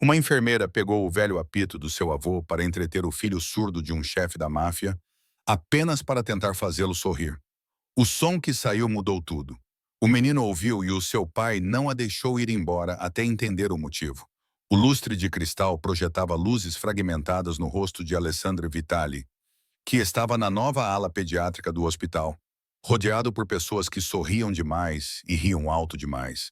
Uma enfermeira pegou o velho apito do seu avô para entreter o filho surdo de um chefe da máfia, apenas para tentar fazê-lo sorrir. O som que saiu mudou tudo. O menino ouviu e o seu pai não a deixou ir embora até entender o motivo. O lustre de cristal projetava luzes fragmentadas no rosto de Alessandro Vitali, que estava na nova ala pediátrica do hospital, rodeado por pessoas que sorriam demais e riam alto demais.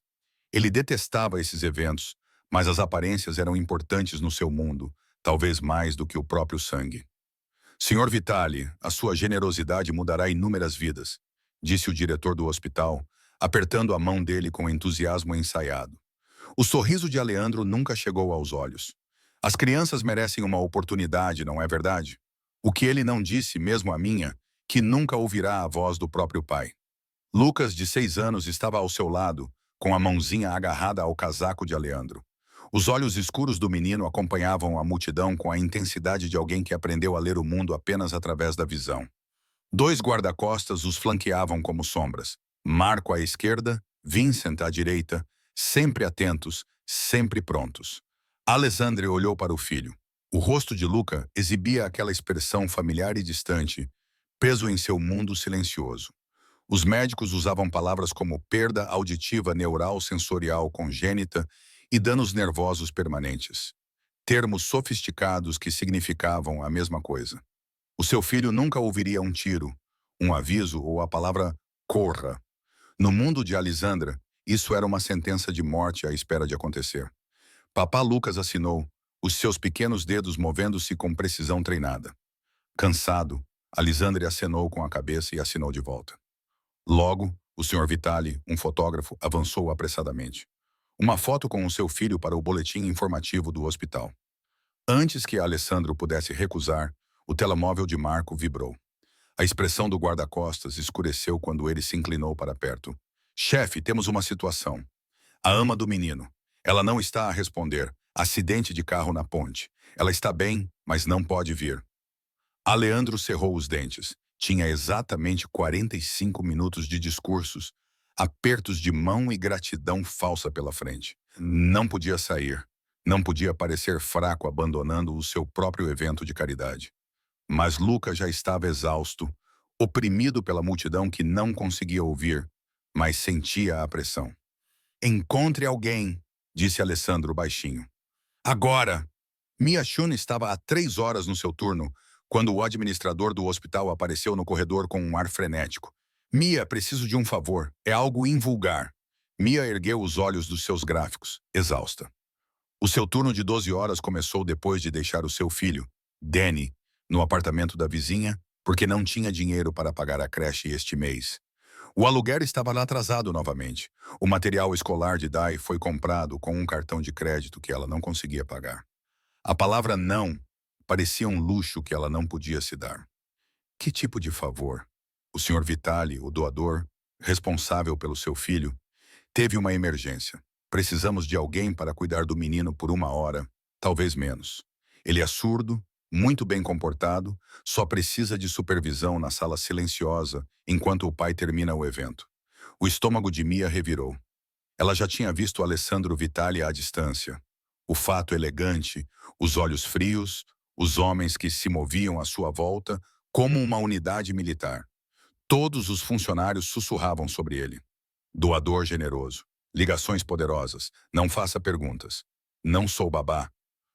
Ele detestava esses eventos, mas as aparências eram importantes no seu mundo, talvez mais do que o próprio sangue. Senhor Vitali, a sua generosidade mudará inúmeras vidas, disse o diretor do hospital, apertando a mão dele com entusiasmo ensaiado. O sorriso de Aleandro nunca chegou aos olhos. As crianças merecem uma oportunidade, não é verdade? O que ele não disse, mesmo a minha, que nunca ouvirá a voz do próprio pai. Lucas, de 6 anos, estava ao seu lado, com a mãozinha agarrada ao casaco de Aleandro. Os olhos escuros do menino acompanhavam a multidão com a intensidade de alguém que aprendeu a ler o mundo apenas através da visão. Dois guarda-costas os flanqueavam como sombras. Marco à esquerda, Vincent à direita, sempre atentos, sempre prontos. Alessandro olhou para o filho. O rosto de Luca exibia aquela expressão familiar e distante, preso em seu mundo silencioso. Os médicos usavam palavras como perda auditiva neural sensorial congênita e danos nervosos permanentes. Termos sofisticados que significavam a mesma coisa. O seu filho nunca ouviria um tiro, um aviso ou a palavra corra. No mundo de Alisandra, isso era uma sentença de morte à espera de acontecer. Papá Lucas assinou, os seus pequenos dedos movendo-se com precisão treinada. Cansado, Alisandre acenou com a cabeça e assinou de volta. Logo, o Sr. Vitali, um fotógrafo, avançou apressadamente. Uma foto com o seu filho para o boletim informativo do hospital. Antes que Alessandro pudesse recusar, o telemóvel de Marco vibrou. A expressão do guarda-costas escureceu quando ele se inclinou para perto. Chefe, temos uma situação. A ama do menino. Ela não está a responder. Acidente de carro na ponte. Ela está bem, mas não pode vir. Aleandro cerrou os dentes. Tinha exatamente 45 minutos de discursos, apertos de mão e gratidão falsa pela frente. Não podia sair. Não podia parecer fraco abandonando o seu próprio evento de caridade. Mas Luca já estava exausto, oprimido pela multidão que não conseguia ouvir, mas sentia a pressão. Encontre alguém, disse Alessandro baixinho. Agora! Mia Shun estava há 3 horas no seu turno, quando o administrador do hospital apareceu no corredor com um ar frenético. Mia, preciso de um favor. É algo invulgar. Mia ergueu os olhos dos seus gráficos, exausta. O seu turno de 12 horas começou depois de deixar o seu filho, Danny, no apartamento da vizinha, porque não tinha dinheiro para pagar a creche este mês. O aluguel estava lá atrasado novamente. O material escolar de Dai foi comprado com um cartão de crédito que ela não conseguia pagar. A palavra não parecia um luxo que ela não podia se dar. Que tipo de favor? O Sr. Vitali, o doador, responsável pelo seu filho, teve uma emergência. Precisamos de alguém para cuidar do menino por 1 hora, talvez menos. Ele é surdo, muito bem comportado, só precisa de supervisão na sala silenciosa enquanto o pai termina o evento. O estômago de Mia revirou. Ela já tinha visto Alessandro Vitali à distância. O fato elegante, os olhos frios, os homens que se moviam à sua volta como uma unidade militar. Todos os funcionários sussurravam sobre ele. Doador generoso. Ligações poderosas. Não faça perguntas. Não sou babá.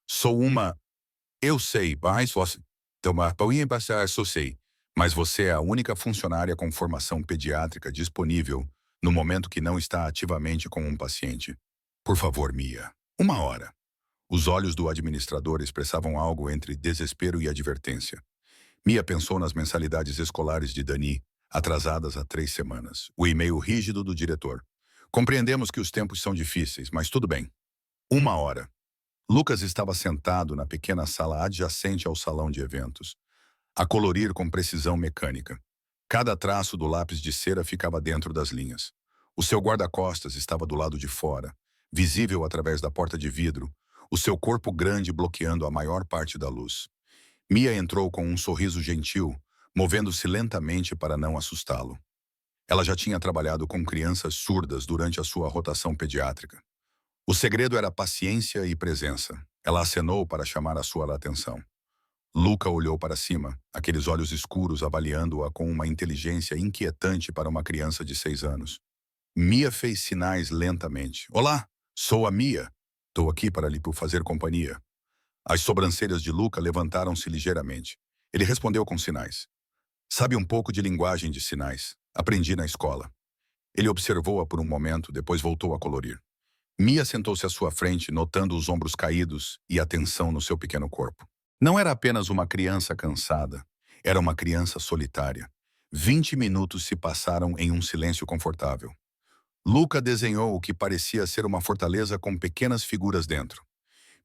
Sou uma... Eu sei, mas você... Tomar pão e embaixar, só sei. Mas você é a única funcionária com formação pediátrica disponível no momento que não está ativamente com um paciente. Por favor, Mia. 1 hora. Os olhos do administrador expressavam algo entre desespero e advertência. Mia pensou nas mensalidades escolares de Dani, atrasadas há 3 semanas. O e-mail rígido do diretor. Compreendemos que os tempos são difíceis, mas tudo bem. 1 hora. Lucas estava sentado na pequena sala adjacente ao salão de eventos, a colorir com precisão mecânica. Cada traço do lápis de cera ficava dentro das linhas. O seu guarda-costas estava do lado de fora, visível através da porta de vidro, o seu corpo grande bloqueando a maior parte da luz. Mia entrou com um sorriso gentil, movendo-se lentamente para não assustá-lo. Ela já tinha trabalhado com crianças surdas durante a sua rotação pediátrica. O segredo era paciência e presença. Ela acenou para chamar a sua atenção. Luca olhou para cima, aqueles olhos escuros avaliando-a com uma inteligência inquietante para uma criança de 6 anos. Mia fez sinais lentamente. Olá, sou a Mia. Estou aqui para lhe fazer companhia. As sobrancelhas de Luca levantaram-se ligeiramente. Ele respondeu com sinais. Sabe um pouco de linguagem de sinais. Aprendi na escola. Ele observou-a por um momento, depois voltou a colorir. Mia sentou-se à sua frente, notando os ombros caídos e a tensão no seu pequeno corpo. Não era apenas uma criança cansada. Era uma criança solitária. 20 minutos se passaram em um silêncio confortável. Luca desenhou o que parecia ser uma fortaleza com pequenas figuras dentro.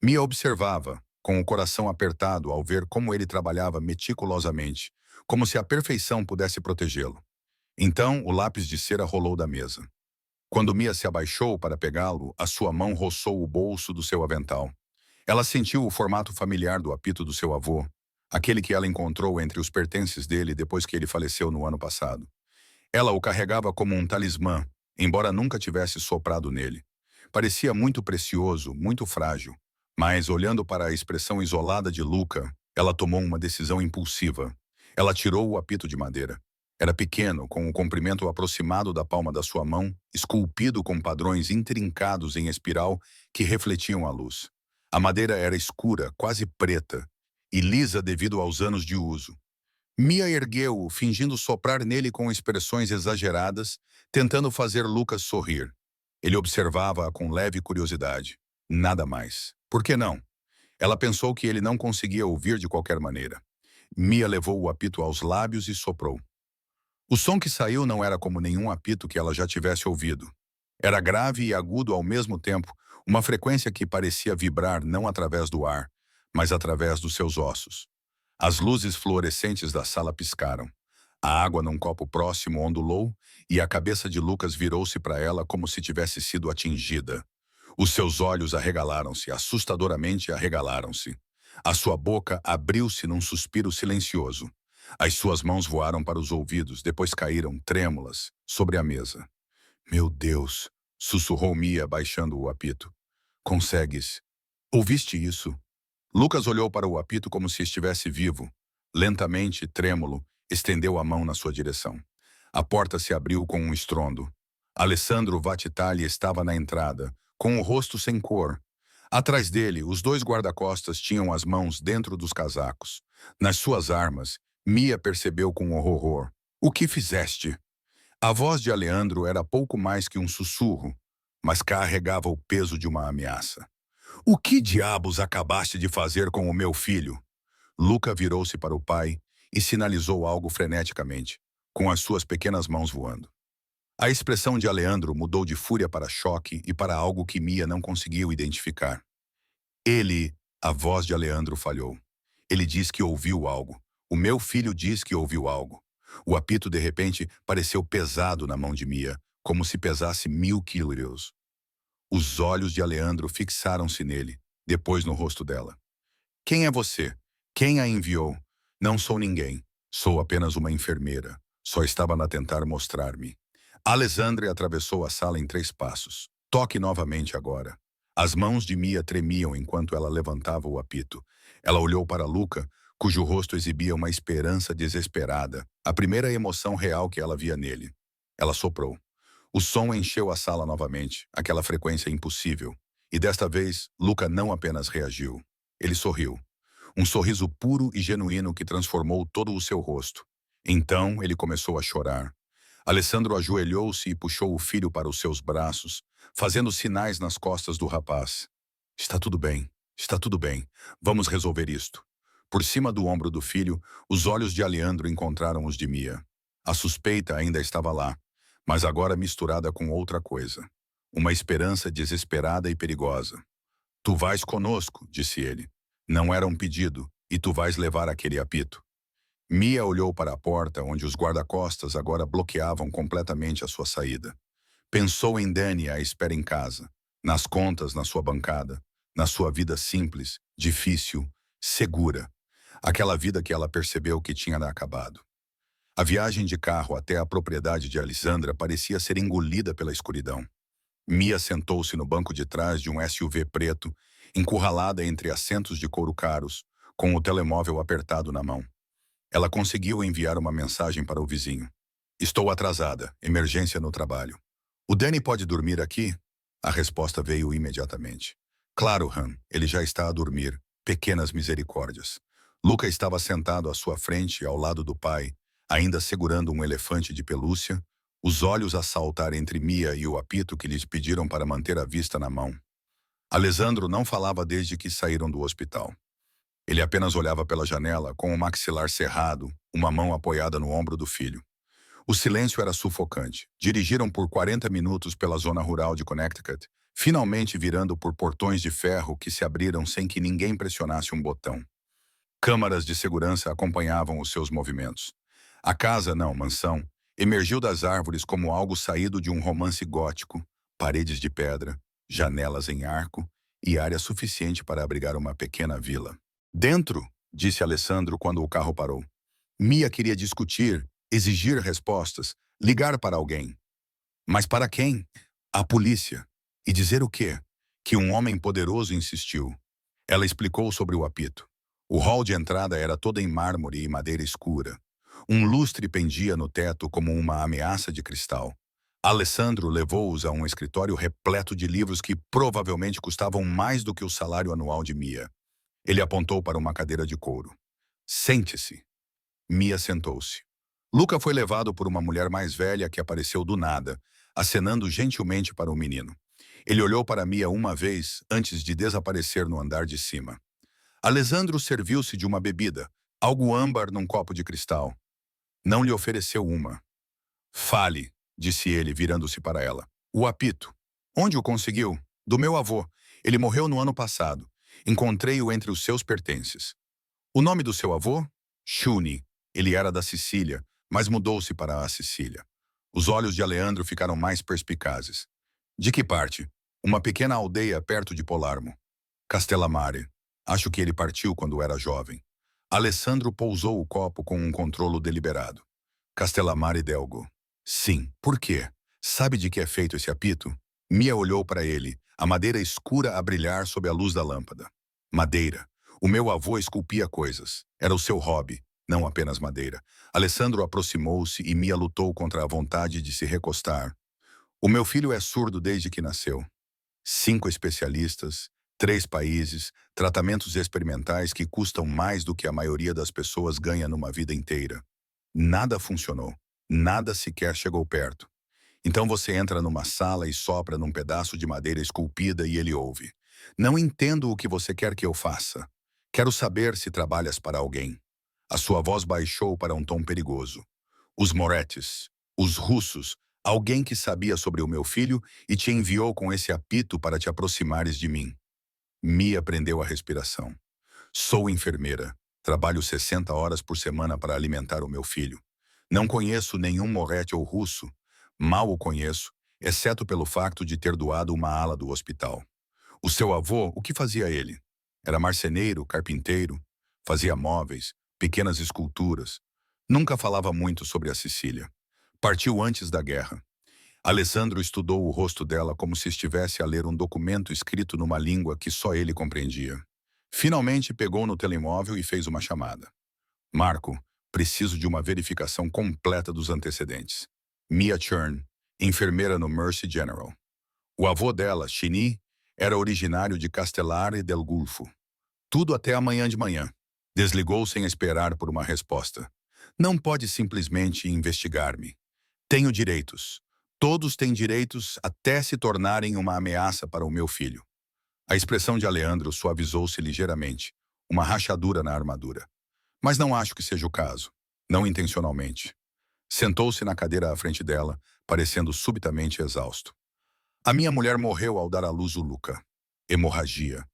Mia observava, com o coração apertado ao ver como ele trabalhava meticulosamente, como se a perfeição pudesse protegê-lo. Então, o lápis de cera rolou da mesa. Quando Mia se abaixou para pegá-lo, a sua mão roçou o bolso do seu avental. Ela sentiu o formato familiar do apito do seu avô, aquele que ela encontrou entre os pertences dele depois que ele faleceu no ano passado. Ela o carregava como um talismã, embora nunca tivesse soprado nele. Parecia muito precioso, muito frágil. Mas, olhando para a expressão isolada de Luca, ela tomou uma decisão impulsiva. Ela tirou o apito de madeira. Era pequeno, com o comprimento aproximado da palma da sua mão, esculpido com padrões intrincados em espiral que refletiam a luz. A madeira era escura, quase preta, e lisa devido aos anos de uso. Mia ergueu-o, fingindo soprar nele com expressões exageradas, tentando fazer Lucas sorrir. Ele observava-a com leve curiosidade. Nada mais. Por que não? Ela pensou que ele não conseguia ouvir de qualquer maneira. Mia levou o apito aos lábios e soprou. O som que saiu não era como nenhum apito que ela já tivesse ouvido. Era grave e agudo ao mesmo tempo, uma frequência que parecia vibrar não através do ar, mas através dos seus ossos. As luzes fluorescentes da sala piscaram. A água num copo próximo ondulou e a cabeça de Lucas virou-se para ela como se tivesse sido atingida. Os seus olhos arregalaram-se, assustadoramente arregalaram-se. A sua boca abriu-se num suspiro silencioso. As suas mãos voaram para os ouvidos, depois caíram, trêmulas, sobre a mesa. Meu Deus, sussurrou Mia, baixando o apito. Consegues. Ouviste isso? Lucas olhou para o apito como se estivesse vivo. Lentamente, trêmulo, estendeu a mão na sua direção. A porta se abriu com um estrondo. Alessandro Vatitali estava na entrada, com o rosto sem cor. Atrás dele, os dois guarda-costas tinham as mãos dentro dos casacos. Nas suas armas, Mia percebeu com horror. O que fizeste? A voz de Aleandro era pouco mais que um sussurro, mas carregava o peso de uma ameaça. O que diabos acabaste de fazer com o meu filho? Luca virou-se para o pai e sinalizou algo freneticamente, com as suas pequenas mãos voando. A expressão de Aleandro mudou de fúria para choque e para algo que Mia não conseguiu identificar. A voz de Aleandro falhou. Ele diz que ouviu algo. O meu filho diz que ouviu algo. O apito, de repente, pareceu pesado na mão de Mia, como se pesasse 1000 quilos. Os olhos de Aleandro fixaram-se nele, depois no rosto dela. Quem é você? Quem a enviou? Não sou ninguém. Sou apenas uma enfermeira. Só estava a tentar mostrar-me. Alessandre atravessou a sala em 3 passos. Toque novamente agora. As mãos de Mia tremiam enquanto ela levantava o apito. Ela olhou para Luca, cujo rosto exibia uma esperança desesperada, a primeira emoção real que ela via nele. Ela soprou. O som encheu a sala novamente, aquela frequência impossível. E desta vez, Luca não apenas reagiu. Ele sorriu. Um sorriso puro e genuíno que transformou todo o seu rosto. Então, ele começou a chorar. Alessandro ajoelhou-se e puxou o filho para os seus braços, fazendo sinais nas costas do rapaz. Está tudo bem, está tudo bem. Vamos resolver isto. Por cima do ombro do filho, os olhos de Aleandro encontraram os de Mia. A suspeita ainda estava lá, mas agora misturada com outra coisa. Uma esperança desesperada e perigosa. Tu vais conosco, disse ele. Não era um pedido, e tu vais levar aquele apito. Mia olhou para a porta, onde os guarda-costas agora bloqueavam completamente a sua saída. Pensou em Dani à espera em casa, nas contas na sua bancada, na sua vida simples, difícil, segura. Aquela vida que ela percebeu que tinha acabado. A viagem de carro até a propriedade de Alessandra parecia ser engolida pela escuridão. Mia sentou-se no banco de trás de um SUV preto, encurralada entre assentos de couro caros, com o telemóvel apertado na mão. Ela conseguiu enviar uma mensagem para o vizinho. Estou atrasada, emergência no trabalho. O Danny pode dormir aqui? A resposta veio imediatamente. Claro, Han, ele já está a dormir. Pequenas misericórdias. Luca estava sentado à sua frente, ao lado do pai, ainda segurando um elefante de pelúcia, os olhos a saltar entre Mia e o apito que lhes pediram para manter a vista na mão. Alessandro não falava desde que saíram do hospital. Ele apenas olhava pela janela, com o maxilar cerrado, uma mão apoiada no ombro do filho. O silêncio era sufocante. Dirigiram por 40 minutos pela zona rural de Connecticut, finalmente virando por portões de ferro que se abriram sem que ninguém pressionasse um botão. Câmaras de segurança acompanhavam os seus movimentos. A casa, não, mansão, emergiu das árvores como algo saído de um romance gótico, paredes de pedra, janelas em arco e área suficiente para abrigar uma pequena vila. Dentro, disse Alessandro quando o carro parou. Mia queria discutir, exigir respostas, ligar para alguém. Mas para quem? A polícia. E dizer o quê? Que um homem poderoso insistiu. Ela explicou sobre o apito. O hall de entrada era todo em mármore e madeira escura. Um lustre pendia no teto como uma ameaça de cristal. Alessandro levou-os a um escritório repleto de livros que provavelmente custavam mais do que o salário anual de Mia. Ele apontou para uma cadeira de couro. Sente-se. Mia sentou-se. Luca foi levado por uma mulher mais velha que apareceu do nada, acenando gentilmente para o menino. Ele olhou para Mia uma vez antes de desaparecer no andar de cima. Alessandro serviu-se de uma bebida, algo âmbar num copo de cristal. Não lhe ofereceu uma. Fale, disse ele, virando-se para ela. O apito. Onde o conseguiu? Do meu avô. Ele morreu no ano passado. Encontrei-o entre os seus pertences. O nome do seu avô? Shuni. Ele era da Sicília, mas mudou-se para a Sicília. Os olhos de Aleandro ficaram mais perspicazes. De que parte? Uma pequena aldeia perto de Polarmo. Castellammare. Acho que ele partiu quando era jovem. Alessandro pousou o copo com um controlo deliberado. Castellammare Delgo. Sim, por quê? Sabe de que é feito esse apito? Mia olhou para ele, a madeira escura a brilhar sob a luz da lâmpada. Madeira. O meu avô esculpia coisas. Era o seu hobby, não apenas madeira. Alessandro aproximou-se e Mia lutou contra a vontade de se recostar. O meu filho é surdo desde que nasceu. 5 especialistas, 3 países, tratamentos experimentais que custam mais do que a maioria das pessoas ganha numa vida inteira. Nada funcionou. Nada sequer chegou perto. Então você entra numa sala e sopra num pedaço de madeira esculpida e ele ouve. Não entendo o que você quer que eu faça. Quero saber se trabalhas para alguém. A sua voz baixou para um tom perigoso. Os Moretes, os russos, alguém que sabia sobre o meu filho e te enviou com esse apito para te aproximares de mim. Mia prendeu a respiração. Sou enfermeira. Trabalho 60 horas por semana para alimentar o meu filho. Não conheço nenhum Moretti ou russo. Mal o conheço, exceto pelo facto de ter doado uma ala do hospital. O seu avô, o que fazia ele? Era marceneiro, carpinteiro, fazia móveis, pequenas esculturas. Nunca falava muito sobre a Sicília. Partiu antes da guerra. Alessandro estudou o rosto dela como se estivesse a ler um documento escrito numa língua que só ele compreendia. Finalmente pegou no telemóvel e fez uma chamada. Marco, preciso de uma verificação completa dos antecedentes. Mia Churn, enfermeira no Mercy General. O avô dela, Chini, era originário de Castellare del Gulfo. Tudo até amanhã de manhã. Desligou sem esperar por uma resposta. Não pode simplesmente investigar-me. Tenho direitos. Todos têm direitos até se tornarem uma ameaça para o meu filho. A expressão de Aleandro suavizou-se ligeiramente, uma rachadura na armadura. Mas não acho que seja o caso. Não intencionalmente. Sentou-se na cadeira à frente dela, parecendo subitamente exausto. A minha mulher morreu ao dar à luz o Luca. Hemorragia.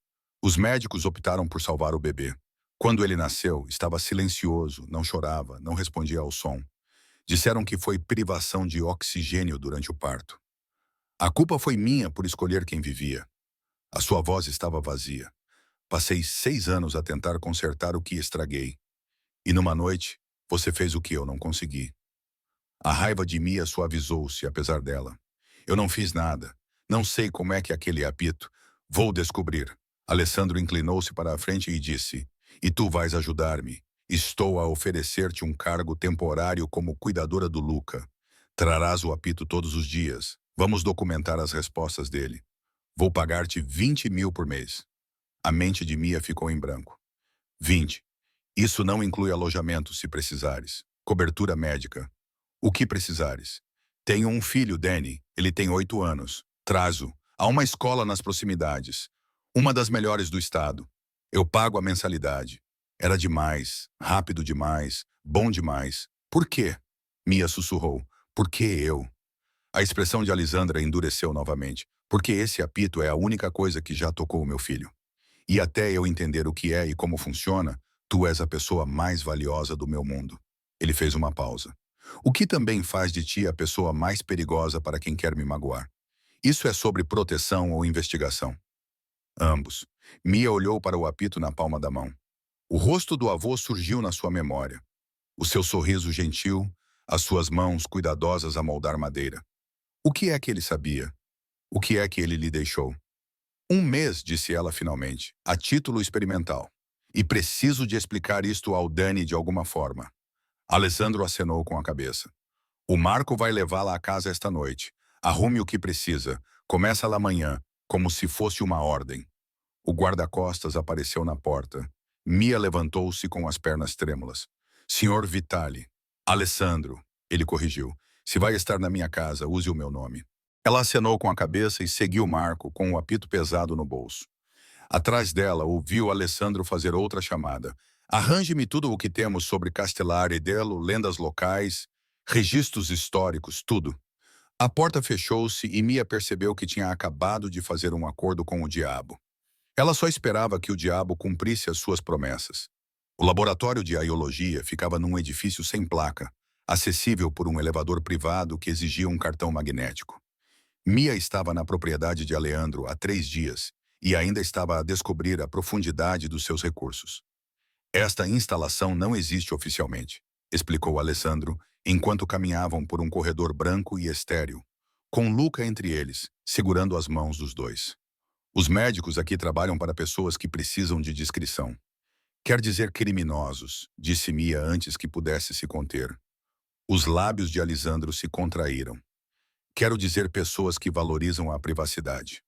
Os médicos optaram por salvar o bebê. Quando ele nasceu, estava silencioso, não chorava, não respondia ao som. Disseram que foi privação de oxigênio durante o parto. A culpa foi minha por escolher quem vivia. A sua voz estava vazia. Passei 6 anos a tentar consertar o que estraguei. E numa noite, você fez o que eu não consegui. A raiva de Mia suavizou-se, apesar dela. Eu não fiz nada. Não sei como é que aquele apito. Vou descobrir. Alessandro inclinou-se para a frente e disse, e tu vais ajudar-me. Estou a oferecer-te um cargo temporário como cuidadora do Luca. Trarás o apito todos os dias. Vamos documentar as respostas dele. Vou pagar-te 20.000 por mês. A mente de Mia ficou em branco. 20. Isso não inclui alojamento, se precisares. Cobertura médica. O que precisares. Tenho um filho, Danny. Ele tem 8 anos. Trazo. Há uma escola nas proximidades. Uma das melhores do estado. Eu pago a mensalidade. Era demais. Rápido demais. Bom demais. Por quê? Mia sussurrou. Por que eu? A expressão de Alisandra endureceu novamente. Porque esse apito é a única coisa que já tocou o meu filho. E até eu entender o que é e como funciona, tu és a pessoa mais valiosa do meu mundo. Ele fez uma pausa. O que também faz de ti a pessoa mais perigosa para quem quer me magoar. Isso é sobre proteção ou investigação? Ambos. Mia olhou para o apito na palma da mão. O rosto do avô surgiu na sua memória. O seu sorriso gentil, as suas mãos cuidadosas a moldar madeira. O que é que ele sabia? O que é que ele lhe deixou? 1 mês, disse ela finalmente, a título experimental. E preciso de explicar isto ao Danny de alguma forma. Alessandro acenou com a cabeça. O Marco vai levá-la à casa esta noite. Arrume o que precisa. Começa lá amanhã, como se fosse uma ordem. O guarda-costas apareceu na porta. Mia levantou-se com as pernas trêmulas. Senhor Vitali. Alessandro, ele corrigiu. Se vai estar na minha casa, use o meu nome. Ela acenou com a cabeça e seguiu Marco com o apito pesado no bolso. Atrás dela, ouviu Alessandro fazer outra chamada. Arranje-me tudo o que temos sobre Castellare Dello, lendas locais, registros históricos, tudo. A porta fechou-se e Mia percebeu que tinha acabado de fazer um acordo com o diabo. Ela só esperava que o diabo cumprisse as suas promessas. O laboratório de aiologia ficava num edifício sem placa, acessível por um elevador privado que exigia um cartão magnético. Mia estava na propriedade de Aleandro há 3 dias e ainda estava a descobrir a profundidade dos seus recursos. Esta instalação não existe oficialmente, explicou Alessandro, enquanto caminhavam por um corredor branco e estéril, com Luca entre eles, segurando as mãos dos dois. Os médicos aqui trabalham para pessoas que precisam de discrição. Quer dizer criminosos, disse Mia antes que pudesse se conter. Os lábios de Alessandro se contraíram. Quero dizer pessoas que valorizam a privacidade.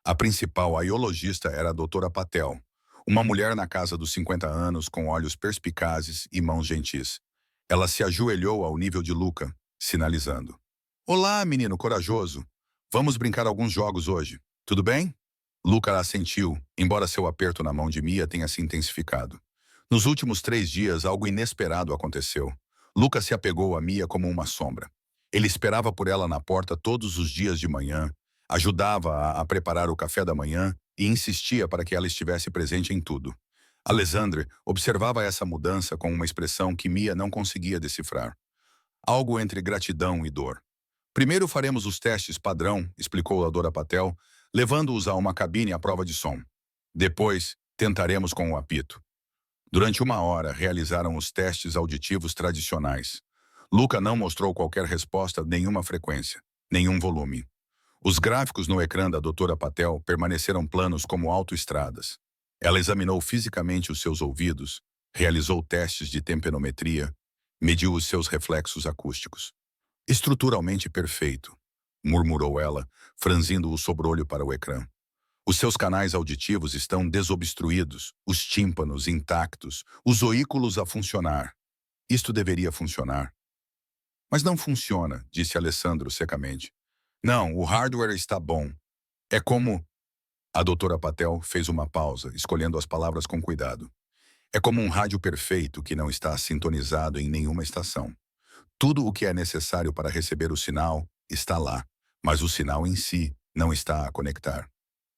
A principal aiologista era a doutora Patel, uma mulher na casa dos 50 anos com olhos perspicazes e mãos gentis. Ela se ajoelhou ao nível de Luca, sinalizando. Olá, menino corajoso. Vamos brincar alguns jogos hoje. Tudo bem? Luca assentiu, embora seu aperto na mão de Mia tenha se intensificado. Nos últimos 3 dias, algo inesperado aconteceu. Luca se apegou a Mia como uma sombra. Ele esperava por ela na porta todos os dias de manhã, ajudava-a a preparar o café da manhã e insistia para que ela estivesse presente em tudo. Alessandre observava essa mudança com uma expressão que Mia não conseguia decifrar. Algo entre gratidão e dor. Primeiro faremos os testes padrão, explicou a Dora Patel, levando-os a uma cabine à prova de som. Depois, tentaremos com o apito. Durante 1 hora, realizaram os testes auditivos tradicionais. Luca não mostrou qualquer resposta, nenhuma frequência, nenhum volume. Os gráficos no ecrã da doutora Patel permaneceram planos como autoestradas. Ela examinou fisicamente os seus ouvidos, realizou testes de tempenometria, mediu os seus reflexos acústicos. Estruturalmente perfeito, murmurou ela, franzindo o sobrolho para o ecrã. Os seus canais auditivos estão desobstruídos, os tímpanos intactos, os oículos a funcionar. Isto deveria funcionar. Mas não funciona, disse Alessandro secamente. Não, o hardware está bom. É como... A doutora Patel fez uma pausa, escolhendo as palavras com cuidado. É como um rádio perfeito que não está sintonizado em nenhuma estação. Tudo o que é necessário para receber o sinal está lá, mas o sinal em si não está a conectar.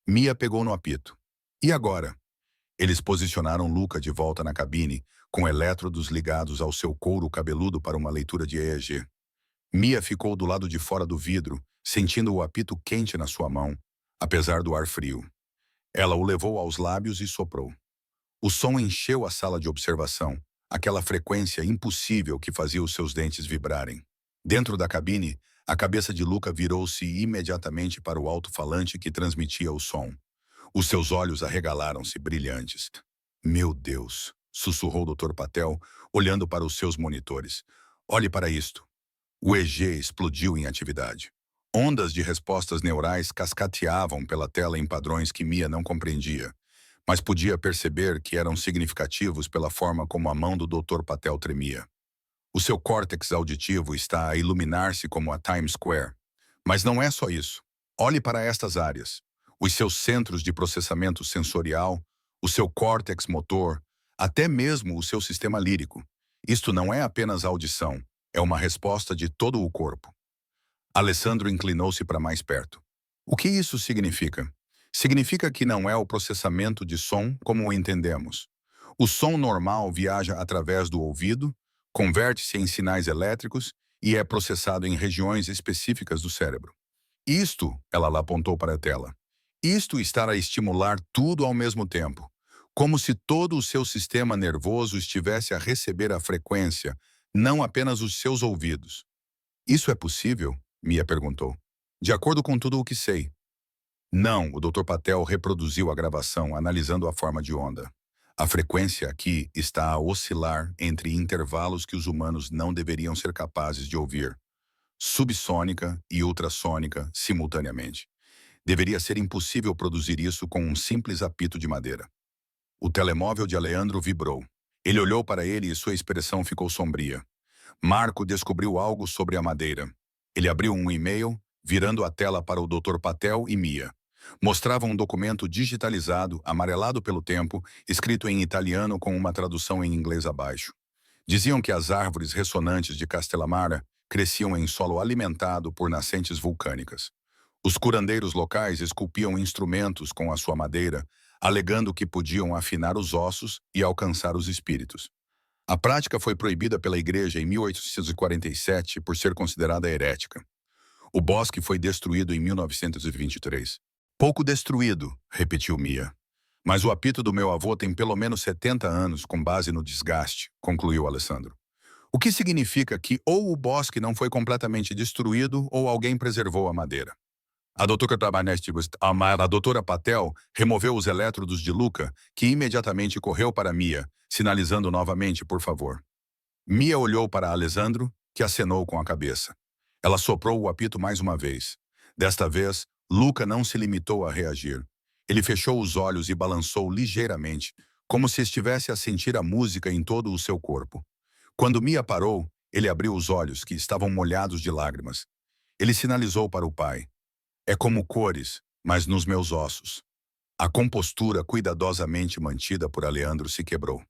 Mia pegou no apito. E agora? Eles posicionaram Luca de volta na cabine, com elétrodos ligados ao seu couro cabeludo para uma leitura de EEG. Mia ficou do lado de fora do vidro, sentindo o apito quente na sua mão, apesar do ar frio. Ela o levou aos lábios e soprou. O som encheu a sala de observação, aquela frequência impossível que fazia os seus dentes vibrarem. Dentro da cabine, A cabeça de Luca virou-se imediatamente para o alto-falante que transmitia o som. Os seus olhos arregalaram-se brilhantes. Meu Deus, sussurrou o Dr. Patel, olhando para os seus monitores. Olhe para isto. O EG explodiu em atividade. Ondas de respostas neurais cascateavam pela tela em padrões que Mia não compreendia, mas podia perceber que eram significativos pela forma como a mão do Dr. Patel tremia. O seu córtex auditivo está a iluminar-se como a Times Square. Mas não é só isso. Olhe para estas áreas. Os seus centros de processamento sensorial, o seu córtex motor, até mesmo o seu sistema lírico. Isto não é apenas audição, é uma resposta de todo o corpo. Alessandro inclinou-se para mais perto. O que isso significa? Significa que não é o processamento de som como o entendemos. O som normal viaja através do ouvido, converte-se em sinais elétricos e é processado em regiões específicas do cérebro. Isto, ela lá apontou para a tela, isto está a estimular tudo ao mesmo tempo, como se todo o seu sistema nervoso estivesse a receber a frequência, não apenas os seus ouvidos. Isso é possível? Mia perguntou. De acordo com tudo o que sei. Não, o Dr. Patel reproduziu a gravação analisando a forma de onda. A frequência aqui está a oscilar entre intervalos que os humanos não deveriam ser capazes de ouvir. Subsônica e ultrassônica simultaneamente. Deveria ser impossível produzir isso com um simples apito de madeira. O telemóvel de Aleandro vibrou. Ele olhou para ele e sua expressão ficou sombria. Marco descobriu algo sobre a madeira. Ele abriu um e-mail, virando a tela para o Dr. Patel e Mia. Mostrava um documento digitalizado, amarelado pelo tempo, escrito em italiano com uma tradução em inglês abaixo. Diziam que as árvores ressonantes de Castelamara cresciam em solo alimentado por nascentes vulcânicas. Os curandeiros locais esculpiam instrumentos com a sua madeira, alegando que podiam afinar os ossos e alcançar os espíritos. A prática foi proibida pela Igreja em 1847 por ser considerada herética. O bosque foi destruído em 1923. Pouco destruído, repetiu Mia. Mas o apito do meu avô tem pelo menos 70 anos com base no desgaste, concluiu Alessandro. O que significa que ou o bosque não foi completamente destruído ou alguém preservou a madeira. A doutora Patel removeu os elétrodos de Luca, que imediatamente correu para Mia, sinalizando novamente, por favor. Mia olhou para Alessandro, que acenou com a cabeça. Ela soprou o apito mais uma vez. Desta vez, Luca não se limitou a reagir. Ele fechou os olhos e balançou ligeiramente, como se estivesse a sentir a música em todo o seu corpo. Quando Mia parou, ele abriu os olhos, que estavam molhados de lágrimas. Ele sinalizou para o pai. É como cores, mas nos meus ossos. A compostura cuidadosamente mantida por Aleandro se quebrou.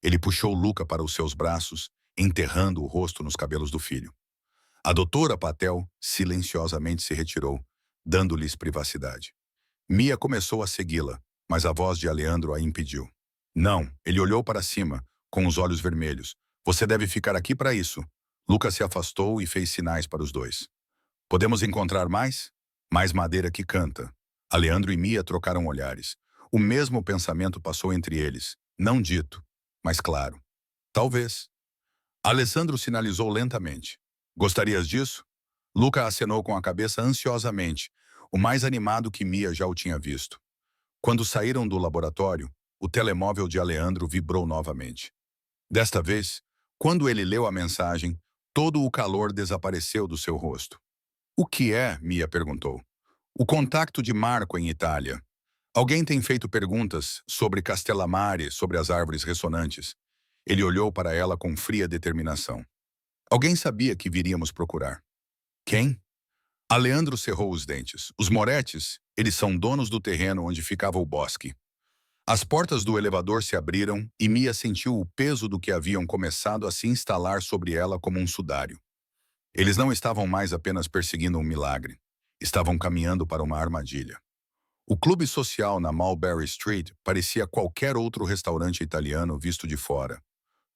Ele puxou Luca para os seus braços, enterrando o rosto nos cabelos do filho. A doutora Patel silenciosamente se retirou, dando-lhes privacidade. Mia começou a segui-la, mas a voz de Aleandro a impediu. Não, ele olhou para cima, com os olhos vermelhos. Você deve ficar aqui para isso. Luca se afastou e fez sinais para os dois. Podemos encontrar mais? Mais madeira que canta. Aleandro e Mia trocaram olhares. O mesmo pensamento passou entre eles, não dito, mas claro. Talvez. Alessandro sinalizou lentamente. Gostarias disso? Luca acenou com a cabeça ansiosamente, o mais animado que Mia já o tinha visto. Quando saíram do laboratório, o telemóvel de Aleandro vibrou novamente. Desta vez, quando ele leu a mensagem, todo o calor desapareceu do seu rosto. O que é? Mia perguntou. O contacto de Marco em Itália. Alguém tem feito perguntas sobre Castelamare, sobre as árvores ressonantes. Ele olhou para ela com fria determinação. Alguém sabia que viríamos procurar. Quem? Aleandro cerrou os dentes. Os Moretis, eles são donos do terreno onde ficava o bosque. As portas do elevador se abriram e Mia sentiu o peso do que haviam começado a se instalar sobre ela como um sudário. Eles não estavam mais apenas perseguindo um milagre. Estavam caminhando para uma armadilha. O clube social na Mulberry Street parecia qualquer outro restaurante italiano visto de fora.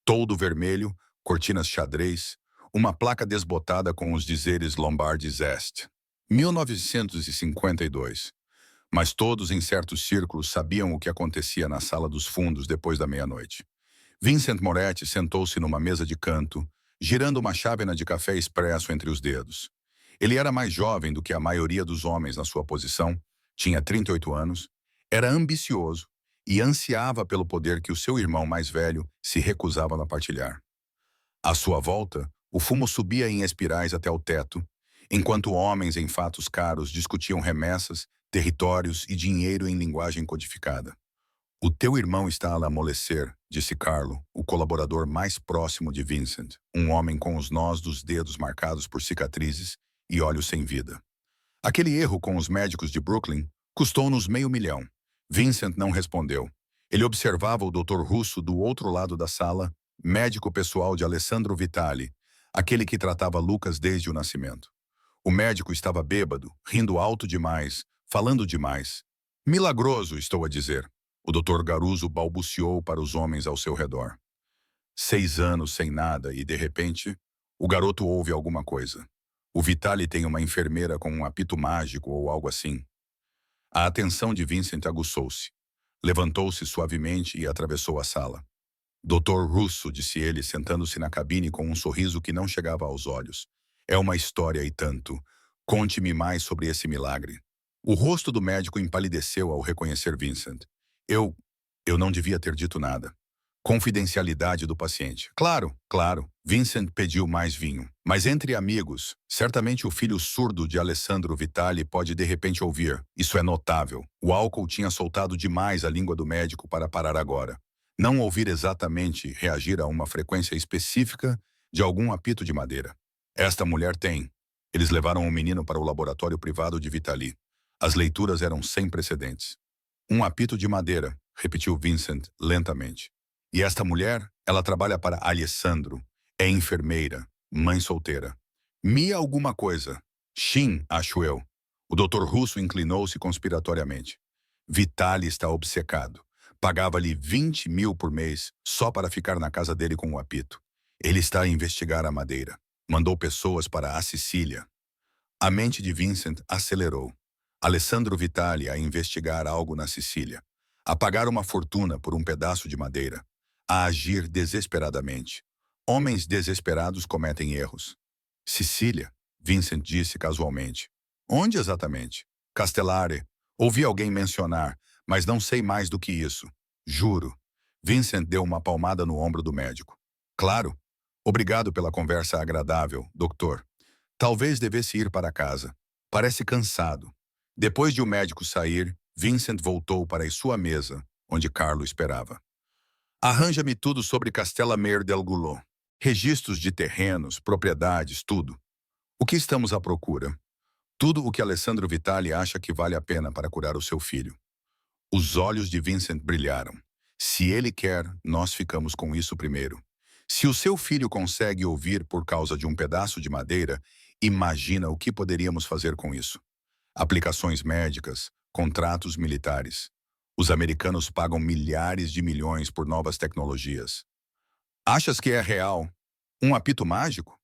Toldo vermelho, cortinas xadrez, uma placa desbotada com os dizeres Lombardi's Est. 1952. Mas todos em certos círculos sabiam o que acontecia na sala dos fundos depois da meia-noite. Vincent Moretti sentou-se numa mesa de canto, girando uma chávena de café expresso entre os dedos. Ele era mais jovem do que a maioria dos homens na sua posição, tinha 38 anos, era ambicioso e ansiava pelo poder que o seu irmão mais velho se recusava a partilhar. À sua volta, o fumo subia em espirais até o teto, enquanto homens em fatos caros discutiam remessas, territórios e dinheiro em linguagem codificada. O teu irmão está a amolecer, disse Carlo, o colaborador mais próximo de Vincent, um homem com os nós dos dedos marcados por cicatrizes e olhos sem vida. Aquele erro com os médicos de Brooklyn custou-nos $500.000. Vincent não respondeu. Ele observava o Dr. Russo do outro lado da sala, médico pessoal de Alessandro Vitali, aquele que tratava Lucas desde o nascimento. O médico estava bêbado, rindo alto demais, falando demais. Milagroso, estou a dizer. O Dr. Garuso balbuciou para os homens ao seu redor. 6 anos sem nada e, de repente, o garoto ouve alguma coisa. O Vitali tem uma enfermeira com um apito mágico ou algo assim. A atenção de Vincent aguçou-se. Levantou-se suavemente e atravessou a sala. Dr. Russo, disse ele, sentando-se na cabine com um sorriso que não chegava aos olhos. É uma história e tanto. Conte-me mais sobre esse milagre. O rosto do médico empalideceu ao reconhecer Vincent. Eu não devia ter dito nada. Confidencialidade do paciente. Claro, claro. Vincent pediu mais vinho. Mas entre amigos, certamente o filho surdo de Alessandro Vitali pode de repente ouvir. Isso é notável. O álcool tinha soltado demais a língua do médico para parar agora. Não ouvir exatamente reagir a uma frequência específica de algum apito de madeira. Esta mulher tem. Eles levaram o menino para o laboratório privado de Vitali. As leituras eram sem precedentes. Um apito de madeira, repetiu Vincent lentamente. E esta mulher, ela trabalha para Alessandro. É enfermeira, mãe solteira. Mia alguma coisa. Shin, acho eu. O Dr. Russo inclinou-se conspiratoriamente. Vitali está obcecado. Pagava-lhe 20.000 por mês só para ficar na casa dele com o apito. Ele está a investigar a madeira. Mandou pessoas para a Sicília. A mente de Vincent acelerou. Alessandro Vitali a investigar algo na Sicília. A pagar uma fortuna por um pedaço de madeira. A agir desesperadamente. Homens desesperados cometem erros. Sicília, Vincent disse casualmente. Onde exatamente? Castellare. Ouvi alguém mencionar, mas não sei mais do que isso. Juro. Vincent deu uma palmada no ombro do médico. Claro. Obrigado pela conversa agradável, doutor. Talvez devesse ir para casa. Parece cansado. Depois de o médico sair, Vincent voltou para a sua mesa, onde Carlo esperava. Arranja-me tudo sobre Castellammare del Gulò. Registros de terrenos, propriedades, tudo. O que estamos à procura? Tudo o que Alessandro Vitali acha que vale a pena para curar o seu filho. Os olhos de Vincent brilharam. Se ele quer, nós ficamos com isso primeiro. Se o seu filho consegue ouvir por causa de um pedaço de madeira, imagina o que poderíamos fazer com isso. Aplicações médicas, contratos militares. Os americanos pagam milhares de milhões por novas tecnologias. Achas que é real? Um apito mágico?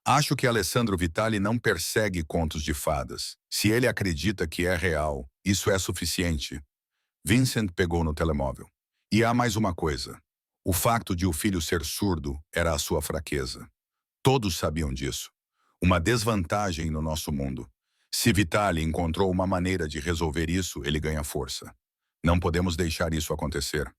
Acho que Alessandro Vitali não persegue contos de fadas. Se ele acredita que é real, isso é suficiente. Vincent pegou no telemóvel. E há mais uma coisa. O facto de o filho ser surdo era a sua fraqueza. Todos sabiam disso. Uma desvantagem no nosso mundo. Se Vitali encontrou uma maneira de resolver isso, ele ganha força. Não podemos deixar isso acontecer.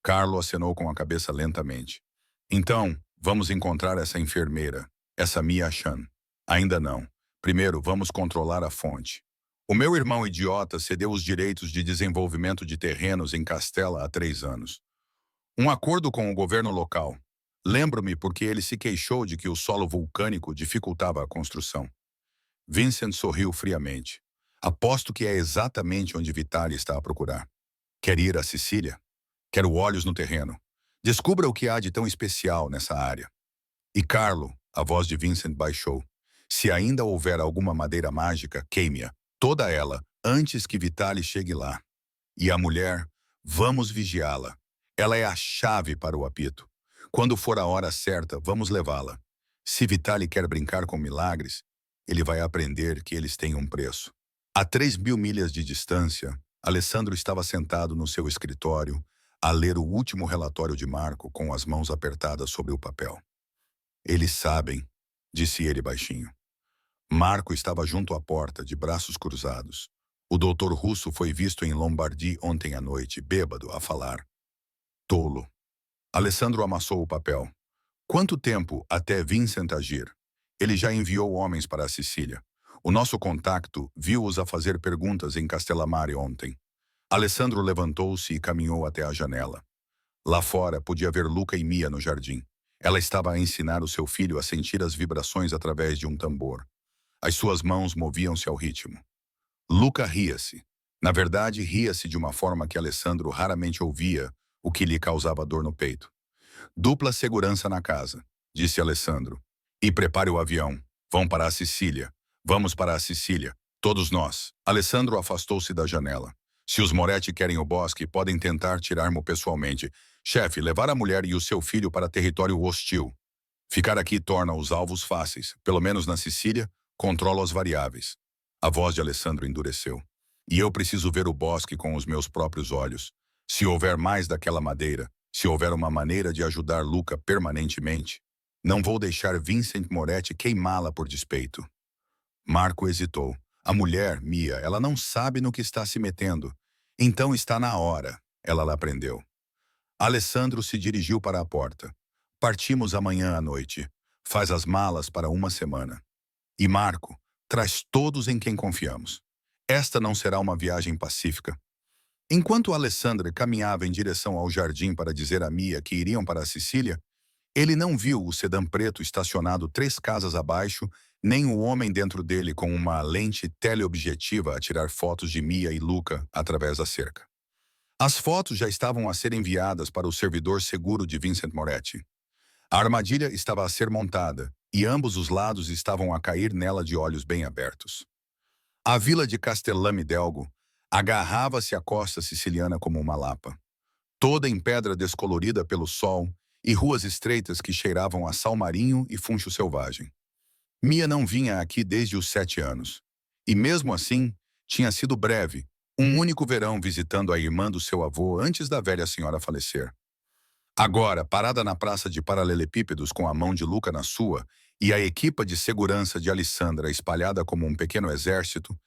Carlo acenou com a cabeça lentamente. Então, vamos encontrar essa enfermeira, essa Mia Chan. Ainda não. Primeiro, vamos controlar a fonte. O meu irmão idiota cedeu os direitos de desenvolvimento de terrenos em Castela há 3 anos. Um acordo com o governo local. Lembro-me porque ele se queixou de que o solo vulcânico dificultava a construção. Vincent sorriu friamente. Aposto que é exatamente onde Vitali está a procurar. Quer ir à Sicília? Quero olhos no terreno. Descubra o que há de tão especial nessa área. E Carlo, a voz de Vincent baixou. Se ainda houver alguma madeira mágica, queime-a. Toda ela, antes que Vitali chegue lá. E a mulher, vamos vigiá-la. Ela é a chave para o apito. Quando for a hora certa, vamos levá-la. Se Vitali quer brincar com milagres, ele vai aprender que eles têm um preço. A 3.000 milhas de distância, Alessandro estava sentado no seu escritório a ler o último relatório de Marco com as mãos apertadas sobre o papel. Eles sabem, disse ele baixinho. Marco estava junto à porta, de braços cruzados. O doutor Russo foi visto em Lombardy ontem à noite, bêbado, a falar. Tolo. Alessandro amassou o papel. Quanto tempo até Vincent agir? Ele já enviou homens para a Sicília. O nosso contacto viu-os a fazer perguntas em Castellammare ontem. Alessandro levantou-se e caminhou até a janela. Lá fora, podia ver Luca e Mia no jardim. Ela estava a ensinar o seu filho a sentir as vibrações através de um tambor. As suas mãos moviam-se ao ritmo. Luca ria-se. Na verdade, ria-se de uma forma que Alessandro raramente ouvia, o que lhe causava dor no peito. Dupla segurança na casa, disse Alessandro. E prepare o avião. Vão para a Sicília. Vamos para a Sicília. Todos nós. Alessandro afastou-se da janela. Se os Moretti querem o bosque, podem tentar tirar-mo pessoalmente. Chefe, levar a mulher e o seu filho para território hostil. Ficar aqui torna os alvos fáceis. Pelo menos na Sicília, controlo as variáveis. A voz de Alessandro endureceu. E eu preciso ver o bosque com os meus próprios olhos. Se houver mais daquela madeira, se houver uma maneira de ajudar Luca permanentemente, não vou deixar Vincent Moretti queimá-la por despeito. Marco hesitou. A mulher, Mia, ela não sabe no que está se metendo. Então está na hora. Ela lá aprendeu. Alessandro se dirigiu para a porta. Partimos amanhã à noite. Faz as malas para uma semana. E Marco, traz todos em quem confiamos. Esta não será uma viagem pacífica. Enquanto Alessandro caminhava em direção ao jardim para dizer a Mia que iriam para a Sicília, ele não viu o sedã preto estacionado 3 casas abaixo, nem o homem dentro dele com uma lente teleobjetiva a tirar fotos de Mia e Luca através da cerca. As fotos já estavam a ser enviadas para o servidor seguro de Vincent Moretti. A armadilha estava a ser montada, e ambos os lados estavam a cair nela de olhos bem abertos. A vila de Castellame d'Elgo agarrava-se à costa siciliana como uma lapa, toda em pedra descolorida pelo sol e ruas estreitas que cheiravam a sal marinho e funcho selvagem. Mia não vinha aqui desde os 7 anos, e mesmo assim, tinha sido breve, um único verão visitando a irmã do seu avô antes da velha senhora falecer. Agora, parada na praça de paralelepípedos com a mão de Luca na sua e a equipa de segurança de Alessandra espalhada como um pequeno exército,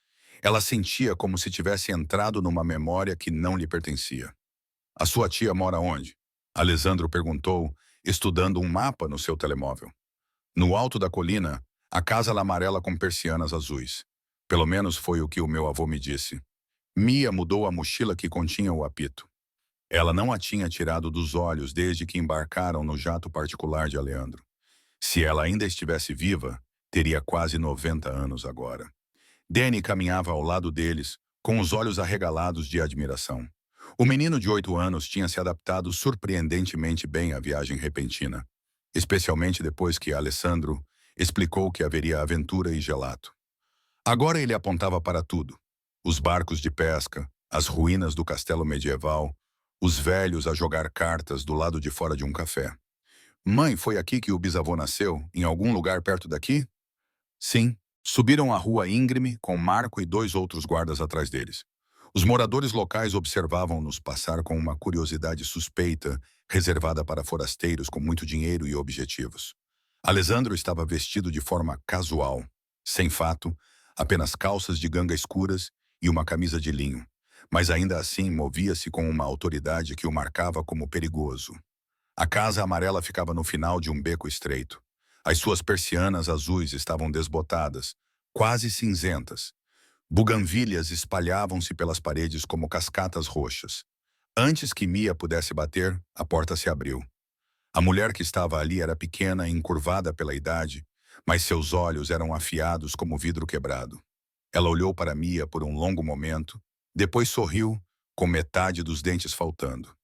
ela sentia como se tivesse entrado numa memória que não lhe pertencia. A sua tia mora onde? Alessandro perguntou, estudando um mapa no seu telemóvel. No alto da colina, a casa amarela com persianas azuis. Pelo menos foi o que o meu avô me disse. Mia mudou a mochila que continha o apito. Ela não a tinha tirado dos olhos desde que embarcaram no jato particular de Aleandro. Se ela ainda estivesse viva, teria quase 90 anos agora. Danny caminhava ao lado deles, com os olhos arregalados de admiração. O menino de 8 anos tinha se adaptado surpreendentemente bem à viagem repentina, especialmente depois que Alessandro explicou que haveria aventura e gelato. Agora ele apontava para tudo: os barcos de pesca, as ruínas do castelo medieval, os velhos a jogar cartas do lado de fora de um café. Mãe, foi aqui que o bisavô nasceu? Em algum lugar perto daqui? Sim. Subiram a rua íngreme, com Marco e 2 outros guardas atrás deles. Os moradores locais observavam-nos passar com uma curiosidade suspeita, reservada para forasteiros com muito dinheiro e objetivos. Alessandro estava vestido de forma casual, sem fato, apenas calças de ganga escuras e uma camisa de linho, mas ainda assim movia-se com uma autoridade que o marcava como perigoso. A casa amarela ficava no final de um beco estreito. As suas persianas azuis estavam desbotadas, quase cinzentas. Buganvílias espalhavam-se pelas paredes como cascatas roxas. Antes que Mia pudesse bater, a porta se abriu. A mulher que estava ali era pequena e encurvada pela idade, mas seus olhos eram afiados como vidro quebrado. Ela olhou para Mia por um longo momento, depois sorriu, com metade dos dentes faltando.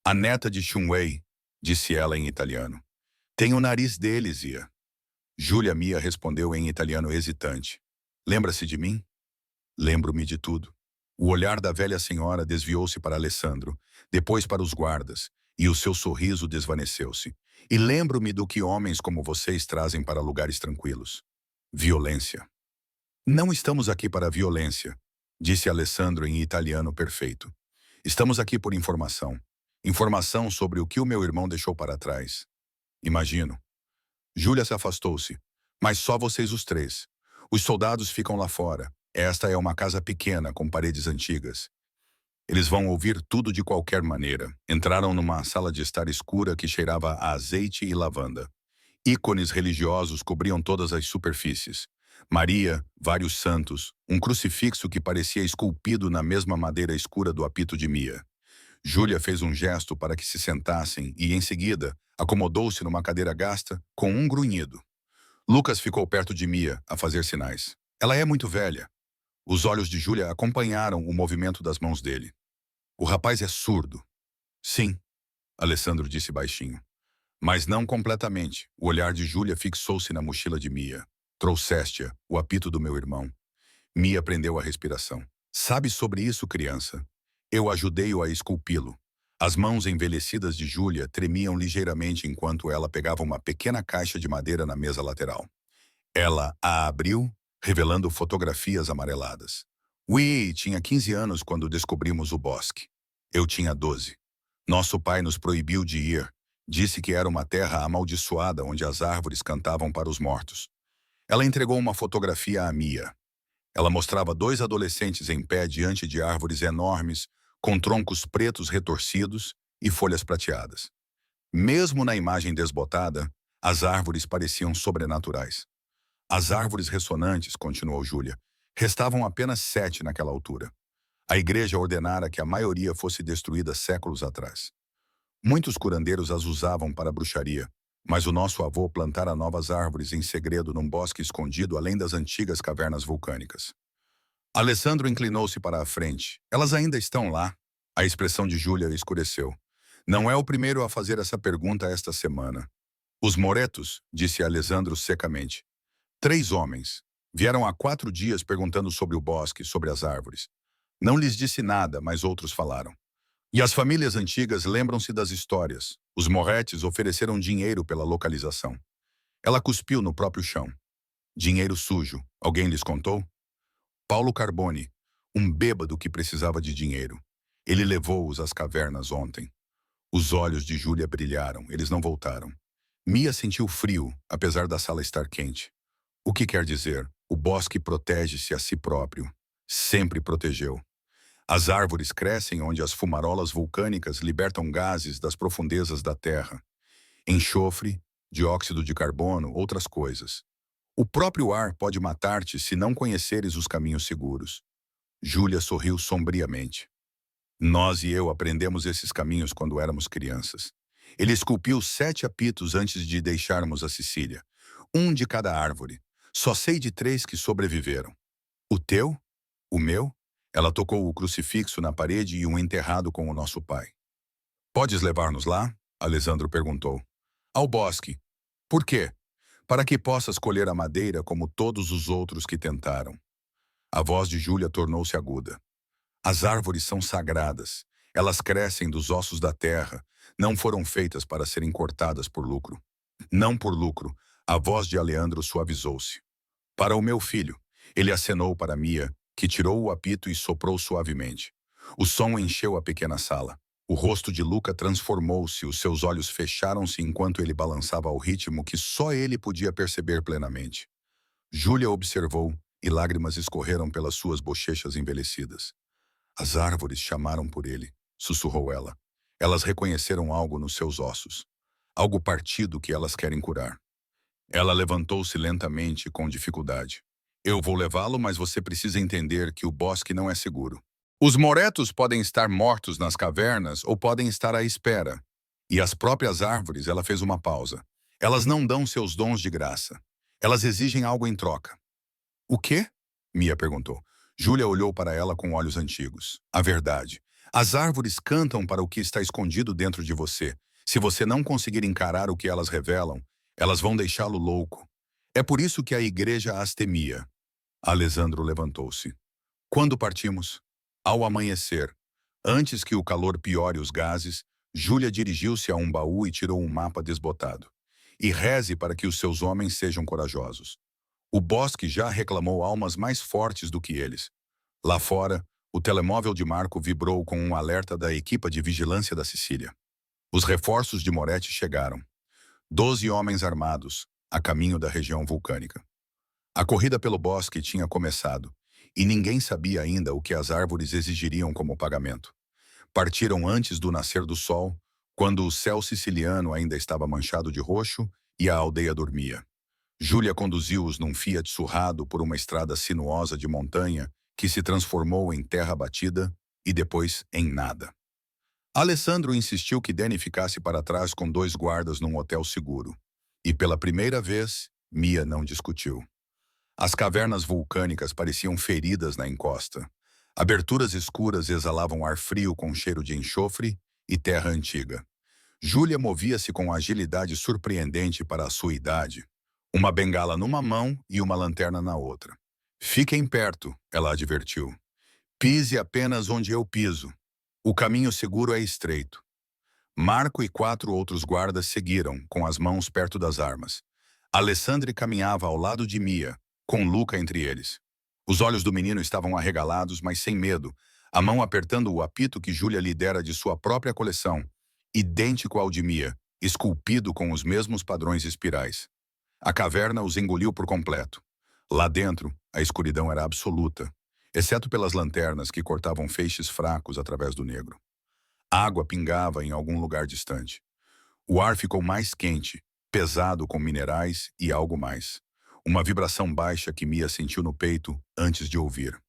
A neta de Chunwei, disse ela em italiano. Tem o nariz dele, Zia. Júlia Mia respondeu em italiano hesitante. Lembra-se de mim? Lembro-me de tudo. O olhar da velha senhora desviou-se para Alessandro, depois para os guardas, e o seu sorriso desvaneceu-se. E lembro-me do que homens como vocês trazem para lugares tranquilos. Violência. Não estamos aqui para a violência, disse Alessandro em italiano perfeito. Estamos aqui por informação. Informação sobre o que o meu irmão deixou para trás. Imagino. Júlia se afastou-se. Mas só vocês os 3. Os soldados ficam lá fora. Esta é uma casa pequena, com paredes antigas. Eles vão ouvir tudo de qualquer maneira. Entraram numa sala de estar escura que cheirava a azeite e lavanda. Ícones religiosos cobriam todas as superfícies. Maria, vários santos, um crucifixo que parecia esculpido na mesma madeira escura do apito de Mia. Júlia fez um gesto para que se sentassem e, em seguida, acomodou-se numa cadeira gasta com um grunhido. Lucas ficou perto de Mia, a fazer sinais. Ela é muito velha. Os olhos de Júlia acompanharam o movimento das mãos dele. O rapaz é surdo. Sim, Alessandro disse baixinho. Mas não completamente. O olhar de Júlia fixou-se na mochila de Mia. Trouxeste-a, o apito do meu irmão. Mia prendeu a respiração. Sabe sobre isso, criança? Eu ajudei-o a esculpi-lo. As mãos envelhecidas de Júlia tremiam ligeiramente enquanto ela pegava uma pequena caixa de madeira na mesa lateral. Ela a abriu, revelando fotografias amareladas. Wee tinha 15 anos quando descobrimos o bosque. Eu tinha 12. Nosso pai nos proibiu de ir. Disse que era uma terra amaldiçoada onde as árvores cantavam para os mortos. Ela entregou uma fotografia a Mia. Ela mostrava 2 adolescentes em pé diante de árvores enormes, com troncos pretos retorcidos e folhas prateadas. Mesmo na imagem desbotada, as árvores pareciam sobrenaturais. As árvores ressonantes, continuou Júlia, restavam apenas 7 naquela altura. A igreja ordenara que a maioria fosse destruída séculos atrás. Muitos curandeiros as usavam para bruxaria, mas o nosso avô plantara novas árvores em segredo num bosque escondido além das antigas cavernas vulcânicas. Alessandro inclinou-se para a frente. Elas ainda estão lá? A expressão de Júlia escureceu. Não é o primeiro a fazer essa pergunta esta semana. Os moretos, disse Alessandro secamente. 3 homens. Vieram há 4 dias perguntando sobre o bosque, sobre as árvores. Não lhes disse nada, mas outros falaram. E as famílias antigas lembram-se das histórias. Os Moretes ofereceram dinheiro pela localização. Ela cuspiu no próprio chão. Dinheiro sujo. Alguém lhes contou? Paulo Carbone, um bêbado que precisava de dinheiro. Ele levou-os às cavernas ontem. Os olhos de Júlia brilharam. Eles não voltaram. Mia sentiu frio, apesar da sala estar quente. O que quer dizer? O bosque protege-se a si próprio. Sempre protegeu. As árvores crescem onde as fumarolas vulcânicas libertam gases das profundezas da terra. Enxofre, dióxido de carbono, outras coisas. O próprio ar pode matar-te se não conheceres os caminhos seguros. Júlia sorriu sombriamente. Nós e eu aprendemos esses caminhos quando éramos crianças. Ele esculpiu 7 apitos antes de deixarmos a Sicília. Um de cada árvore. Só sei de 3 que sobreviveram. O teu? O meu? Ela tocou o crucifixo na parede e um enterrado com o nosso pai. Podes levar-nos lá? Alessandro perguntou. Ao bosque. Por quê? Para que possas colher a madeira como todos os outros que tentaram. A voz de Júlia tornou-se aguda. As árvores são sagradas. Elas crescem dos ossos da terra. Não foram feitas para serem cortadas por lucro. Não por lucro. A voz de Aleandro suavizou-se. Para o meu filho. Ele acenou para Mia, que tirou o apito e soprou suavemente. O som encheu a pequena sala. O rosto de Luca transformou-se, os seus olhos fecharam-se enquanto ele balançava ao ritmo que só ele podia perceber plenamente. Júlia observou e lágrimas escorreram pelas suas bochechas envelhecidas. As árvores chamaram por ele, sussurrou ela. Elas reconheceram algo nos seus ossos. Algo partido que elas querem curar. Ela levantou-se lentamente, com dificuldade. Eu vou levá-lo, mas você precisa entender que o bosque não é seguro. Os moretos podem estar mortos nas cavernas ou podem estar à espera. E as próprias árvores, ela fez uma pausa. Elas não dão seus dons de graça. Elas exigem algo em troca. O quê? Mia perguntou. Júlia olhou para ela com olhos antigos. A verdade. As árvores cantam para o que está escondido dentro de você. Se você não conseguir encarar o que elas revelam, elas vão deixá-lo louco. É por isso que a igreja as temia. Alessandro levantou-se. Quando partimos? Ao amanhecer. Antes que o calor piore os gases, Júlia dirigiu-se a um baú e tirou um mapa desbotado. E reze para que os seus homens sejam corajosos. O bosque já reclamou almas mais fortes do que eles. Lá fora, o telemóvel de Marco vibrou com um alerta da equipa de vigilância da Sicília. Os reforços de Moretti chegaram. 12 homens armados, a caminho da região vulcânica. A corrida pelo bosque tinha começado, e ninguém sabia ainda o que as árvores exigiriam como pagamento. Partiram antes do nascer do sol, quando o céu siciliano ainda estava manchado de roxo e a aldeia dormia. Júlia conduziu-os num Fiat surrado por uma estrada sinuosa de montanha que se transformou em terra batida e depois em nada. Alessandro insistiu que Danny ficasse para trás com 2 guardas num hotel seguro. E pela primeira vez, Mia não discutiu. As cavernas vulcânicas pareciam feridas na encosta. Aberturas escuras exalavam ar frio com cheiro de enxofre e terra antiga. Júlia movia-se com agilidade surpreendente para a sua idade. Uma bengala numa mão e uma lanterna na outra. Fiquem perto, ela advertiu. Pise apenas onde eu piso. O caminho seguro é estreito. Marco e 4 outros guardas seguiram, com as mãos perto das armas. Alessandre caminhava ao lado de Mia, com Luca entre eles. Os olhos do menino estavam arregalados, mas sem medo, a mão apertando o apito que Júlia lhe dera de sua própria coleção, idêntico ao de Mia, esculpido com os mesmos padrões espirais. A caverna os engoliu por completo. Lá dentro, a escuridão era absoluta, exceto pelas lanternas que cortavam feixes fracos através do negro. Água pingava em algum lugar distante. O ar ficou mais quente, pesado com minerais e algo mais. Uma vibração baixa que Mia sentiu no peito antes de ouvir.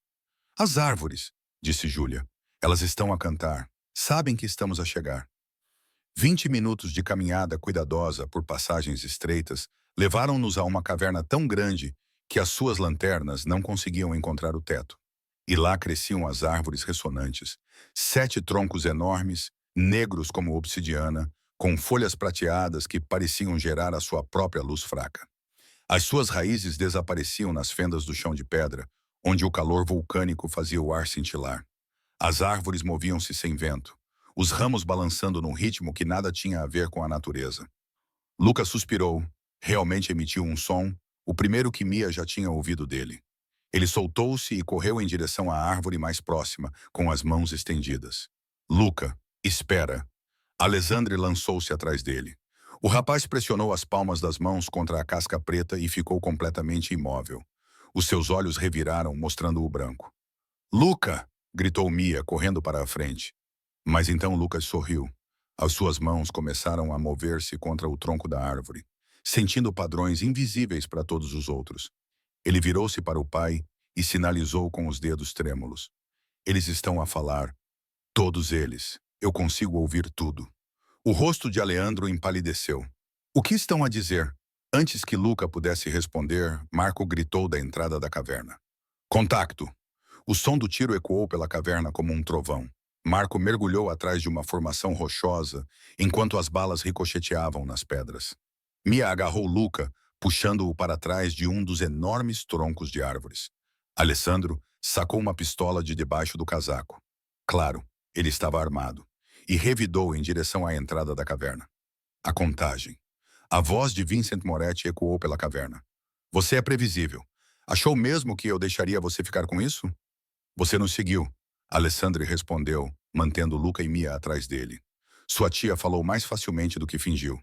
As árvores, disse Júlia. Elas estão a cantar. Sabem que estamos a chegar. 20 minutos de caminhada cuidadosa por passagens estreitas levaram-nos a uma caverna tão grande que as suas lanternas não conseguiam encontrar o teto. E lá cresciam as árvores ressonantes, 7 troncos enormes, negros como obsidiana, com folhas prateadas que pareciam gerar a sua própria luz fraca. As suas raízes desapareciam nas fendas do chão de pedra, onde o calor vulcânico fazia o ar cintilar. As árvores moviam-se sem vento, os ramos balançando num ritmo que nada tinha a ver com a natureza. Lucas suspirou, realmente emitiu um som, o primeiro que Mia já tinha ouvido dele. Ele soltou-se e correu em direção à árvore mais próxima, com as mãos estendidas. Luca, espera. Alessandre lançou-se atrás dele. O rapaz pressionou as palmas das mãos contra a casca preta e ficou completamente imóvel. Os seus olhos reviraram, mostrando o branco. Luca! Gritou Mia, correndo para a frente. Mas então Lucas sorriu. As suas mãos começaram a mover-se contra o tronco da árvore, sentindo padrões invisíveis para todos os outros. Ele virou-se para o pai e sinalizou com os dedos trêmulos. Eles estão a falar. Todos eles. Eu consigo ouvir tudo. O rosto de Aleandro empalideceu. O que estão a dizer? Antes que Luca pudesse responder, Marco gritou da entrada da caverna. Contacto! O som do tiro ecoou pela caverna como um trovão. Marco mergulhou atrás de uma formação rochosa, enquanto as balas ricocheteavam nas pedras. Mia agarrou Luca, puxando-o para trás de um dos enormes troncos de árvores. Alessandro sacou uma pistola de debaixo do casaco. Claro, ele estava armado, e revidou em direção à entrada da caverna. A contagem. A voz de Vincent Moretti ecoou pela caverna. Você é previsível. Achou mesmo que eu deixaria você ficar com isso? Você nos seguiu. Alessandre respondeu, mantendo Luca e Mia atrás dele. Sua tia falou mais facilmente do que fingiu.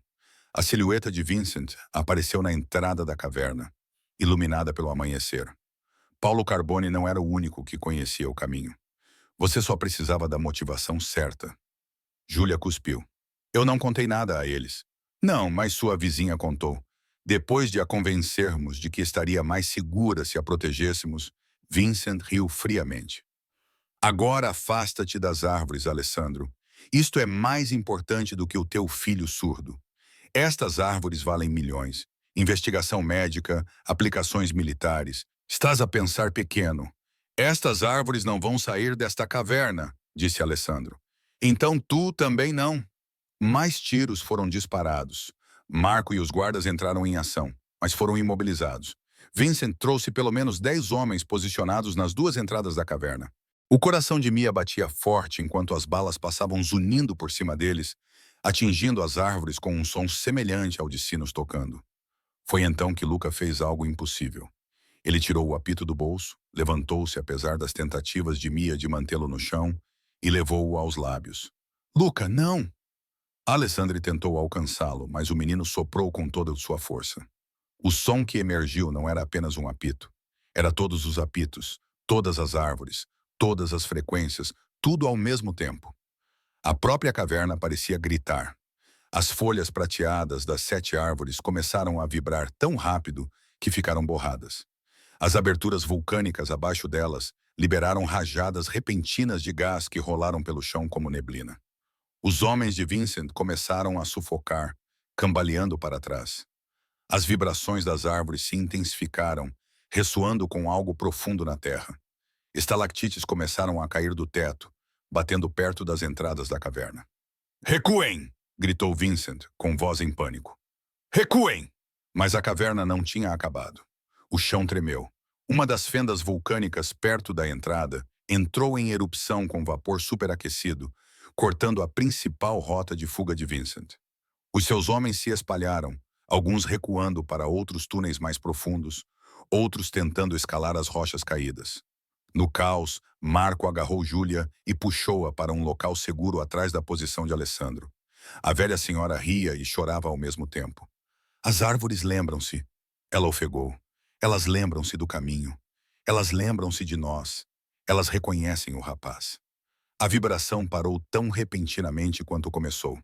A silhueta de Vincent apareceu na entrada da caverna, iluminada pelo amanhecer. Paulo Carbone não era o único que conhecia o caminho. Você só precisava da motivação certa. Júlia cuspiu. Eu não contei nada a eles. Não, mas sua vizinha contou. Depois de a convencermos de que estaria mais segura se a protegêssemos, Vincent riu friamente. Agora afasta-te das árvores, Alessandro. Isto é mais importante do que o teu filho surdo. Estas árvores valem milhões. Investigação médica, aplicações militares. Estás a pensar pequeno. Estas árvores não vão sair desta caverna, disse Alessandro. Então tu também não. Mais tiros foram disparados. Marco e os guardas entraram em ação, mas foram imobilizados. Vincent trouxe pelo menos 10 homens posicionados nas 2 entradas da caverna. O coração de Mia batia forte enquanto as balas passavam zunindo por cima deles, atingindo as árvores com um som semelhante ao de sinos tocando. Foi então que Luca fez algo impossível. Ele tirou o apito do bolso, levantou-se apesar das tentativas de Mia de mantê-lo no chão e levou-o aos lábios. Luca, não! Alessandre tentou alcançá-lo, mas o menino soprou com toda sua força. O som que emergiu não era apenas um apito. Era todos os apitos, todas as árvores, todas as frequências, tudo ao mesmo tempo. A própria caverna parecia gritar. As folhas prateadas das 7 árvores começaram a vibrar tão rápido que ficaram borradas. As aberturas vulcânicas abaixo delas liberaram rajadas repentinas de gás que rolaram pelo chão como neblina. Os homens de Vincent começaram a sufocar, cambaleando para trás. As vibrações das árvores se intensificaram, ressoando com algo profundo na terra. Estalactites começaram a cair do teto, batendo perto das entradas da caverna. "Recuem!" gritou Vincent, com voz em pânico. "Recuem!" Mas a caverna não tinha acabado. O chão tremeu. Uma das fendas vulcânicas perto da entrada entrou em erupção com vapor superaquecido, cortando a principal rota de fuga de Vincent. Os seus homens se espalharam, alguns recuando para outros túneis mais profundos, outros tentando escalar as rochas caídas. No caos, Marco agarrou Júlia e puxou-a para um local seguro atrás da posição de Alessandro. A velha senhora ria e chorava ao mesmo tempo. "As árvores lembram-se", ela ofegou. "Elas lembram-se do caminho. Elas lembram-se de nós. Elas reconhecem o rapaz." A vibração parou tão repentinamente quanto começou.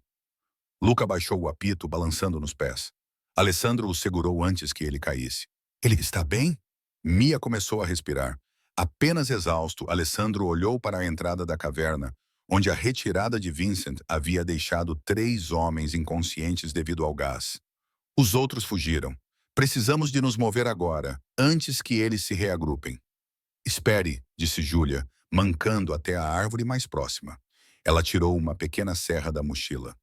Luca baixou o apito, balançando nos pés. Alessandro o segurou antes que ele caísse. "Ele está bem?" Mia começou a respirar. Apenas exausto, Alessandro olhou para a entrada da caverna, onde a retirada de Vincent havia deixado 3 homens inconscientes devido ao gás. Os outros fugiram. "Precisamos de nos mover agora, antes que eles se reagrupem." "Espere", disse Júlia, mancando até a árvore mais próxima. Ela tirou uma pequena serra da mochila,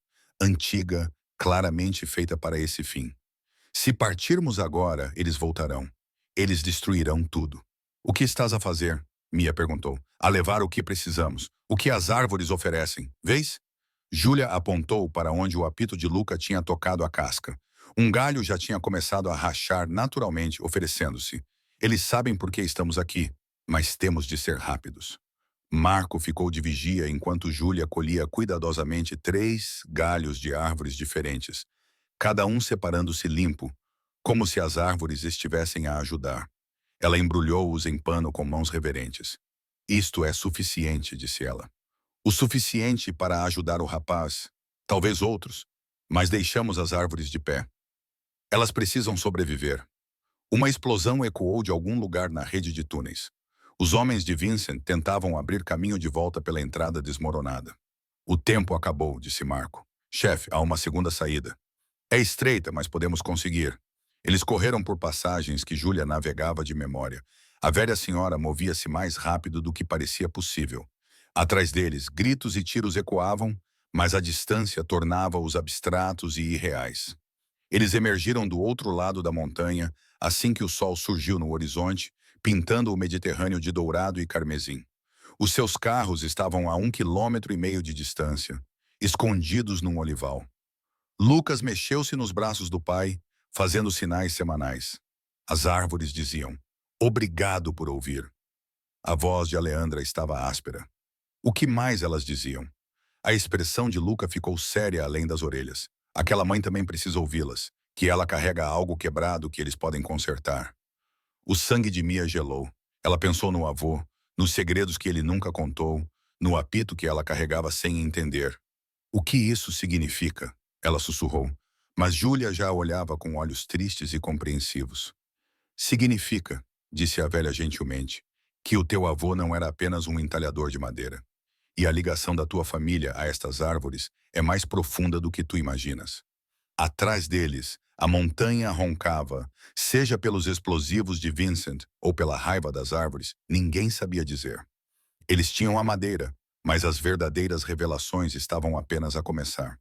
antiga, claramente feita para esse fim. "Se partirmos agora, eles voltarão. Eles destruirão tudo." "O que estás a fazer?" Mia perguntou. "A levar o que precisamos. O que as árvores oferecem. Vês?" Júlia apontou para onde o apito de Luca tinha tocado a casca. Um galho já tinha começado a rachar naturalmente, oferecendo-se. "Eles sabem por que estamos aqui, mas temos de ser rápidos." Marco ficou de vigia enquanto Júlia colhia cuidadosamente 3 galhos de árvores diferentes, cada um separando-se limpo, como se as árvores estivessem a ajudar. Ela embrulhou-os em pano com mãos reverentes. "Isto é suficiente", disse ela. "O suficiente para ajudar o rapaz, talvez outros, mas deixamos as árvores de pé. Elas precisam sobreviver." Uma explosão ecoou de algum lugar na rede de túneis. Os homens de Vincent tentavam abrir caminho de volta pela entrada desmoronada. "O tempo acabou", disse Marco. "Chefe, há uma segunda saída. É estreita, mas podemos conseguir." Eles correram por passagens que Júlia navegava de memória. A velha senhora movia-se mais rápido do que parecia possível. Atrás deles, gritos e tiros ecoavam, mas a distância tornava-os abstratos e irreais. Eles emergiram do outro lado da montanha assim que o sol surgiu no horizonte, pintando o Mediterrâneo de dourado e carmesim. Os seus carros estavam a 1,5 km de distância, escondidos num olival. Lucas mexeu-se nos braços do pai, fazendo sinais semanais. As árvores diziam: "Obrigado por ouvir." A voz de Aleandra estava áspera. O que mais elas diziam? A expressão de Luca ficou séria além das orelhas. Aquela mãe também precisa ouvi-las, que ela carrega algo quebrado que eles podem consertar. O sangue de Mia gelou. Ela pensou no avô, nos segredos que ele nunca contou, no apito que ela carregava sem entender. "O que isso significa?" ela sussurrou, mas Júlia já a olhava com olhos tristes e compreensivos. "Significa", disse a velha gentilmente, "que o teu avô não era apenas um entalhador de madeira. E a ligação da tua família a estas árvores é mais profunda do que tu imaginas." Atrás deles, a montanha roncava, seja pelos explosivos de Vincent ou pela raiva das árvores, ninguém sabia dizer. Eles tinham a madeira, mas as verdadeiras revelações estavam apenas a começar.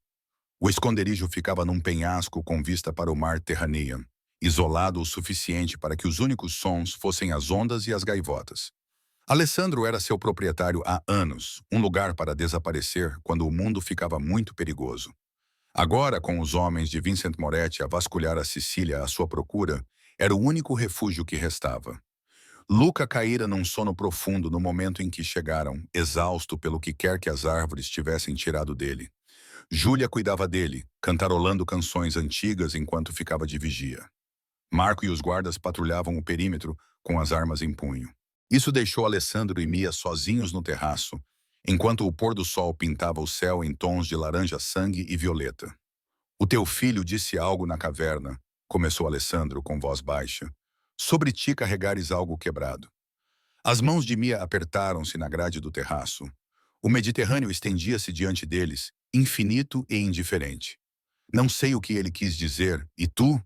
O esconderijo ficava num penhasco com vista para o mar Terranean, isolado o suficiente para que os únicos sons fossem as ondas e as gaivotas. Alessandro era seu proprietário há anos, um lugar para desaparecer quando o mundo ficava muito perigoso. Agora, com os homens de Vincent Moretti a vasculhar a Sicília à sua procura, era o único refúgio que restava. Luca caíra num sono profundo no momento em que chegaram, exausto pelo que quer que as árvores tivessem tirado dele. Júlia cuidava dele, cantarolando canções antigas enquanto ficava de vigia. Marco e os guardas patrulhavam o perímetro com as armas em punho. Isso deixou Alessandro e Mia sozinhos no terraço, enquanto o pôr do sol pintava o céu em tons de laranja-sangue e violeta. "O teu filho disse algo na caverna", começou Alessandro com voz baixa, "sobre ti carregares algo quebrado." As mãos de Mia apertaram-se na grade do terraço. O Mediterrâneo estendia-se diante deles, infinito e indiferente. "Não sei o que ele quis dizer, e tu?"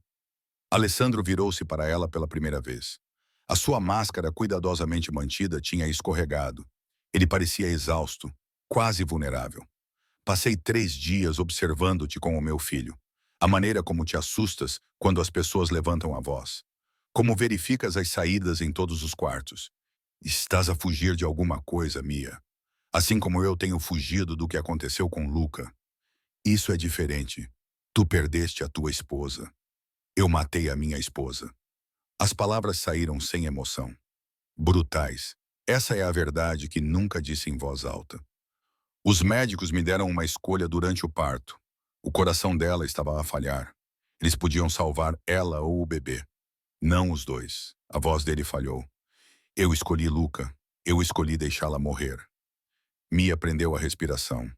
Alessandro virou-se para ela pela primeira vez. A sua máscara cuidadosamente mantida tinha escorregado. Ele parecia exausto, quase vulnerável. "Passei 3 dias observando-te com o meu filho. A maneira como te assustas quando as pessoas levantam a voz. Como verificas as saídas em todos os quartos. Estás a fugir de alguma coisa, Mia. Assim como eu tenho fugido do que aconteceu com Luca. Isso é diferente. Tu perdeste a tua esposa. Eu matei a minha esposa." As palavras saíram sem emoção. Brutais. Essa é a verdade que nunca disse em voz alta. "Os médicos me deram uma escolha durante o parto. O coração dela estava a falhar. Eles podiam salvar ela ou o bebê. Não os dois." A voz dele falhou. "Eu escolhi Luca. Eu escolhi deixá-la morrer." Mia prendeu a respiração.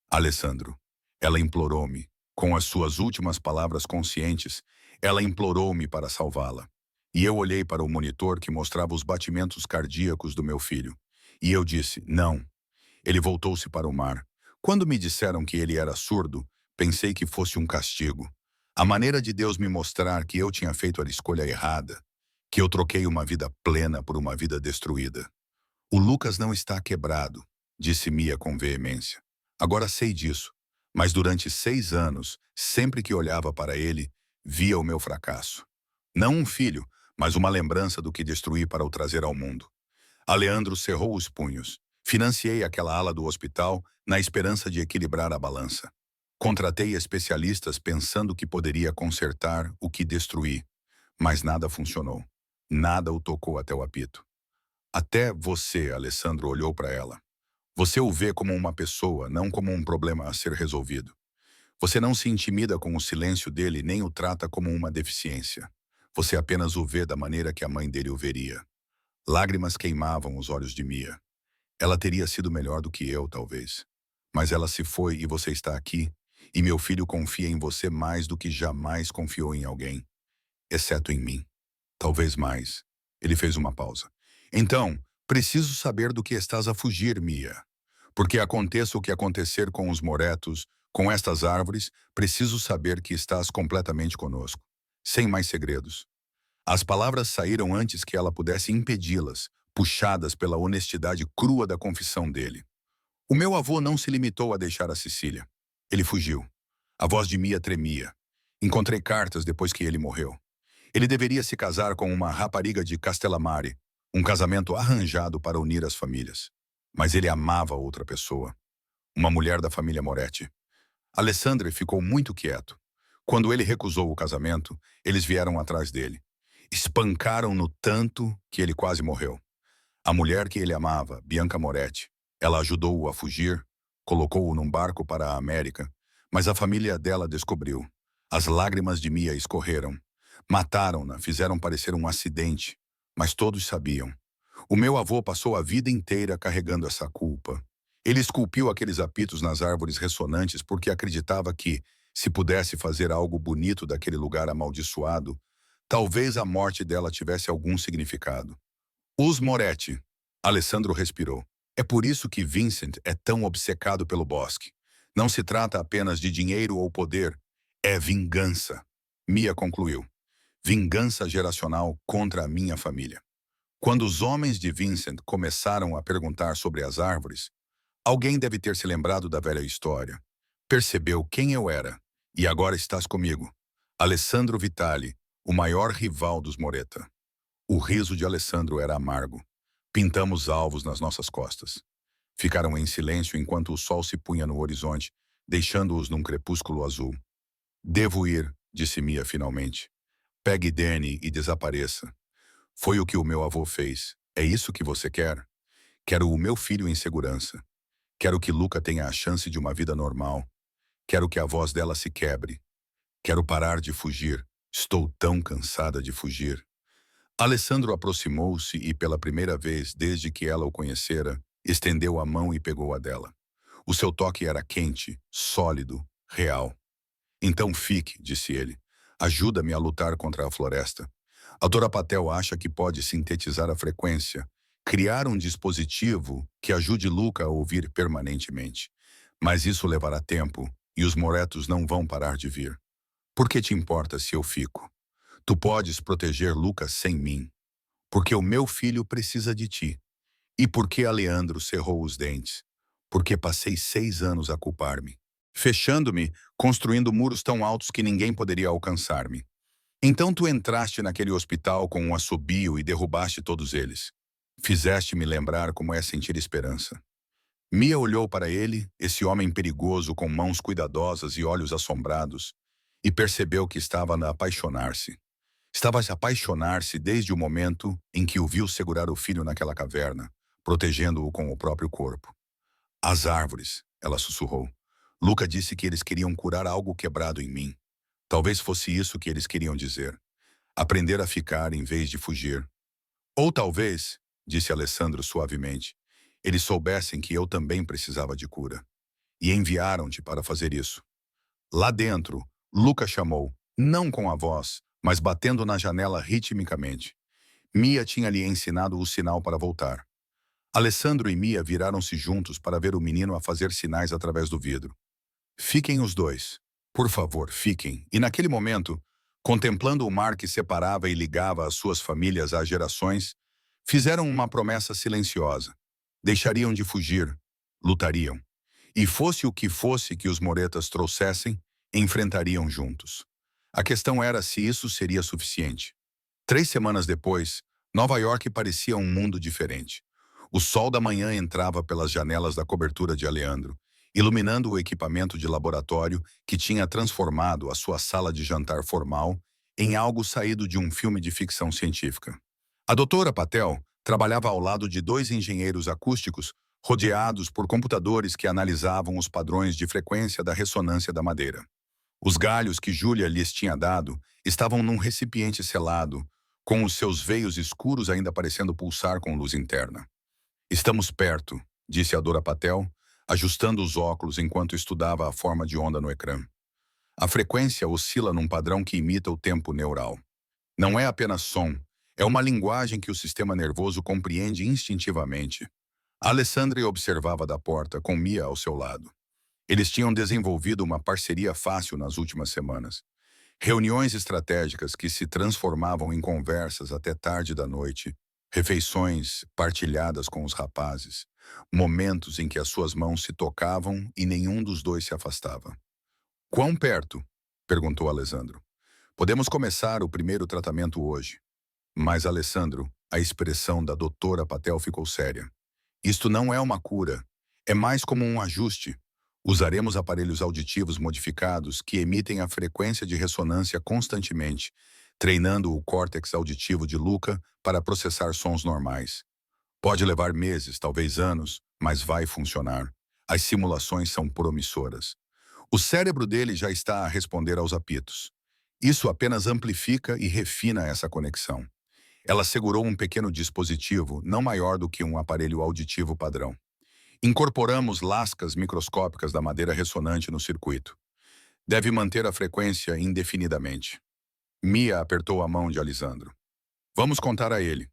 "Alessandro." Ela implorou-me. Com as suas últimas palavras conscientes, ela implorou-me para salvá-la. E eu olhei para o monitor que mostrava os batimentos cardíacos do meu filho. E eu disse, não. Ele voltou-se para o mar. Quando me disseram que ele era surdo, pensei que fosse um castigo. A maneira de Deus me mostrar que eu tinha feito a escolha errada, que eu troquei uma vida plena por uma vida destruída. "O Lucas não está quebrado", disse Mia com veemência. "Agora sei disso, mas durante 6 anos, sempre que olhava para ele, via o meu fracasso. Não um filho, mas uma lembrança do que destruí para o trazer ao mundo." Aleandro cerrou os punhos. "Financiei aquela ala do hospital na esperança de equilibrar a balança. Contratei especialistas pensando que poderia consertar o que destruí, mas nada funcionou. Nada o tocou até o apito. Até você", Alessandro olhou para ela. "Você o vê como uma pessoa, não como um problema a ser resolvido. Você não se intimida com o silêncio dele nem o trata como uma deficiência. Você apenas o vê da maneira que a mãe dele o veria." Lágrimas queimavam os olhos de Mia. "Ela teria sido melhor do que eu, talvez. Mas ela se foi e você está aqui, e meu filho confia em você mais do que jamais confiou em alguém, exceto em mim. Talvez mais." Ele fez uma pausa. "Então, preciso saber do que estás a fugir, Mia. Porque aconteça o que acontecer com os moretos, com estas árvores, preciso saber que estás completamente conosco. Sem mais segredos." As palavras saíram antes que ela pudesse impedi-las, puxadas pela honestidade crua da confissão dele. "O meu avô não se limitou a deixar a Sicília. Ele fugiu." A voz de Mia tremia. "Encontrei cartas depois que ele morreu. Ele deveria se casar com uma rapariga de Castellammare, um casamento arranjado para unir as famílias. Mas ele amava outra pessoa, uma mulher da família Moretti." Alessandro ficou muito quieto. Quando ele recusou o casamento, eles vieram atrás dele. Espancaram-no tanto que ele quase morreu. A mulher que ele amava, Bianca Moretti, ela ajudou-o a fugir, colocou-o num barco para a América, mas a família dela descobriu. As lágrimas de Mia escorreram. Mataram-na, fizeram parecer um acidente, mas todos sabiam. O meu avô passou a vida inteira carregando essa culpa. Ele esculpiu aqueles apitos nas árvores ressonantes porque acreditava que, se pudesse fazer algo bonito daquele lugar amaldiçoado, talvez a morte dela tivesse algum significado. "Os Moretti." Alessandro respirou. "É por isso que Vincent é tão obcecado pelo bosque. Não se trata apenas de dinheiro ou poder, é vingança." Mia concluiu. "Vingança geracional contra a minha família." Quando os homens de Vincent começaram a perguntar sobre as árvores, alguém deve ter se lembrado da velha história. "Percebeu quem eu era, e agora estás comigo." Alessandro Vitali, o maior rival dos Moretta. O riso de Alessandro era amargo. Pintamos alvos nas nossas costas. Ficaram em silêncio enquanto o sol se punha no horizonte, deixando-os num crepúsculo azul. "Devo ir", disse Mia finalmente. "Pegue Danny e desapareça. Foi o que o meu avô fez. É isso que você quer? Quero o meu filho em segurança. Quero que Luca tenha a chance de uma vida normal. Quero que a voz dela se quebre. Quero parar de fugir Estou tão cansada de fugir. Alessandro aproximou-se e, pela primeira vez desde que ela o conhecera, estendeu a mão e pegou a dela. O seu toque era quente, sólido, real. Então fique, disse ele. Ajuda-me a lutar contra a floresta. A Dora Patel acha que pode sintetizar a frequência, criar um dispositivo que ajude Luca a ouvir permanentemente. Mas isso levará tempo e os moretos não vão parar de vir. Por que te importa se eu fico? Tu podes proteger Lucas sem mim, porque o meu filho precisa de ti. E porque Aleandro cerrou os dentes? Porque passei 6 anos a culpar-me, fechando-me, construindo muros tão altos que ninguém poderia alcançar-me. Então tu entraste naquele hospital com um assobio e derrubaste todos eles. Fizeste-me lembrar como é sentir esperança. Mia olhou para ele, esse homem perigoso com mãos cuidadosas e olhos assombrados, e percebeu que estava a apaixonar-se. Estava a apaixonar-se desde o momento em que o viu segurar o filho naquela caverna, protegendo-o com o próprio corpo. As árvores, ela sussurrou. Luca disse que eles queriam curar algo quebrado em mim. Talvez fosse isso que eles queriam dizer. Aprender a ficar em vez de fugir. Ou talvez, disse Alessandro suavemente, eles soubessem que eu também precisava de cura. E enviaram-te para fazer isso. Lá dentro, Luca chamou, não com a voz, mas batendo na janela ritmicamente. Mia tinha lhe ensinado o sinal para voltar. Alessandro e Mia viraram-se juntos para ver o menino a fazer sinais através do vidro. Fiquem os dois. Por favor, fiquem. E naquele momento, contemplando o mar que separava e ligava as suas famílias às gerações, fizeram uma promessa silenciosa. Deixariam de fugir, lutariam. E fosse o que fosse que os moretas trouxessem, enfrentariam juntos. A questão era se isso seria suficiente. 3 semanas depois, Nova York parecia um mundo diferente. O sol da manhã entrava pelas janelas da cobertura de Aleandro, iluminando o equipamento de laboratório que tinha transformado a sua sala de jantar formal em algo saído de um filme de ficção científica. A doutora Patel trabalhava ao lado de 2 engenheiros acústicos rodeados por computadores que analisavam os padrões de frequência da ressonância da madeira. Os galhos que Júlia lhes tinha dado estavam num recipiente selado, com os seus veios escuros ainda parecendo pulsar com luz interna. Estamos perto, disse a Dora Patel, ajustando os óculos enquanto estudava a forma de onda no ecrã. A frequência oscila num padrão que imita o tempo neural. Não é apenas som, é uma linguagem que o sistema nervoso compreende instintivamente. Alessandra observava da porta, com Mia ao seu lado. Eles tinham desenvolvido uma parceria fácil nas últimas semanas. Reuniões estratégicas que se transformavam em conversas até tarde da noite, refeições partilhadas com os rapazes, momentos em que as suas mãos se tocavam e nenhum dos dois se afastava. Quão perto? Perguntou Alessandro. Podemos começar o primeiro tratamento hoje. Mas, Alessandro, a expressão da doutora Patel ficou séria. Isto não é uma cura, é mais como um ajuste. Usaremos aparelhos auditivos modificados que emitem a frequência de ressonância constantemente, treinando o córtex auditivo de Luca para processar sons normais. Pode levar meses, talvez anos, mas vai funcionar. As simulações são promissoras. O cérebro dele já está a responder aos apitos. Isso apenas amplifica e refina essa conexão. Ela segurou um pequeno dispositivo, não maior do que um aparelho auditivo padrão. Incorporamos lascas microscópicas da madeira ressonante no circuito. Deve manter a frequência indefinidamente. Mia apertou a mão de Alessandro. Vamos contar a ele.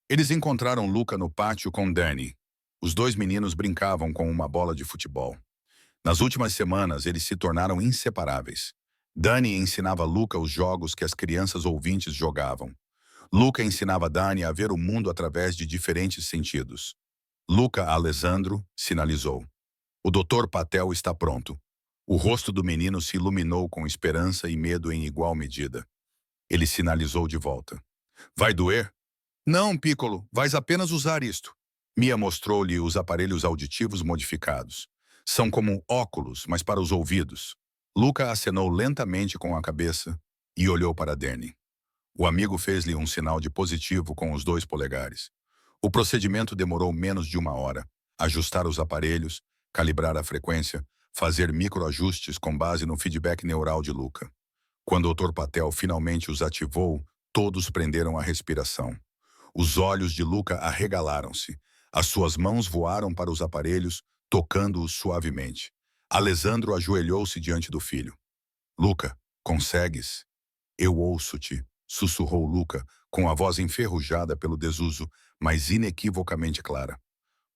Eles encontraram Luca no pátio com Danny. Os 2 meninos brincavam com uma bola de futebol. Nas últimas semanas, eles se tornaram inseparáveis. Danny ensinava Luca os jogos que as crianças ouvintes jogavam. Luca ensinava Danny a ver o mundo através de diferentes sentidos. Luca Alessandro sinalizou. O Dr. Patel está pronto. O rosto do menino se iluminou com esperança e medo em igual medida. Ele sinalizou de volta. Vai doer? Não, Piccolo, vais apenas usar isto. Mia mostrou-lhe os aparelhos auditivos modificados. São como óculos, mas para os ouvidos. Luca acenou lentamente com a cabeça e olhou para Danny. O amigo fez-lhe um sinal de positivo com os 2 polegares. O procedimento demorou menos de 1 hora. Ajustar os aparelhos, calibrar a frequência, fazer microajustes com base no feedback neural de Luca. Quando o Dr. Patel finalmente os ativou, todos prenderam a respiração. Os olhos de Luca arregalaram-se. As suas mãos voaram para os aparelhos, tocando-os suavemente. Alessandro ajoelhou-se diante do filho. Luca, consegues? Eu ouço-te, sussurrou Luca, com a voz enferrujada pelo desuso, mas inequivocamente clara.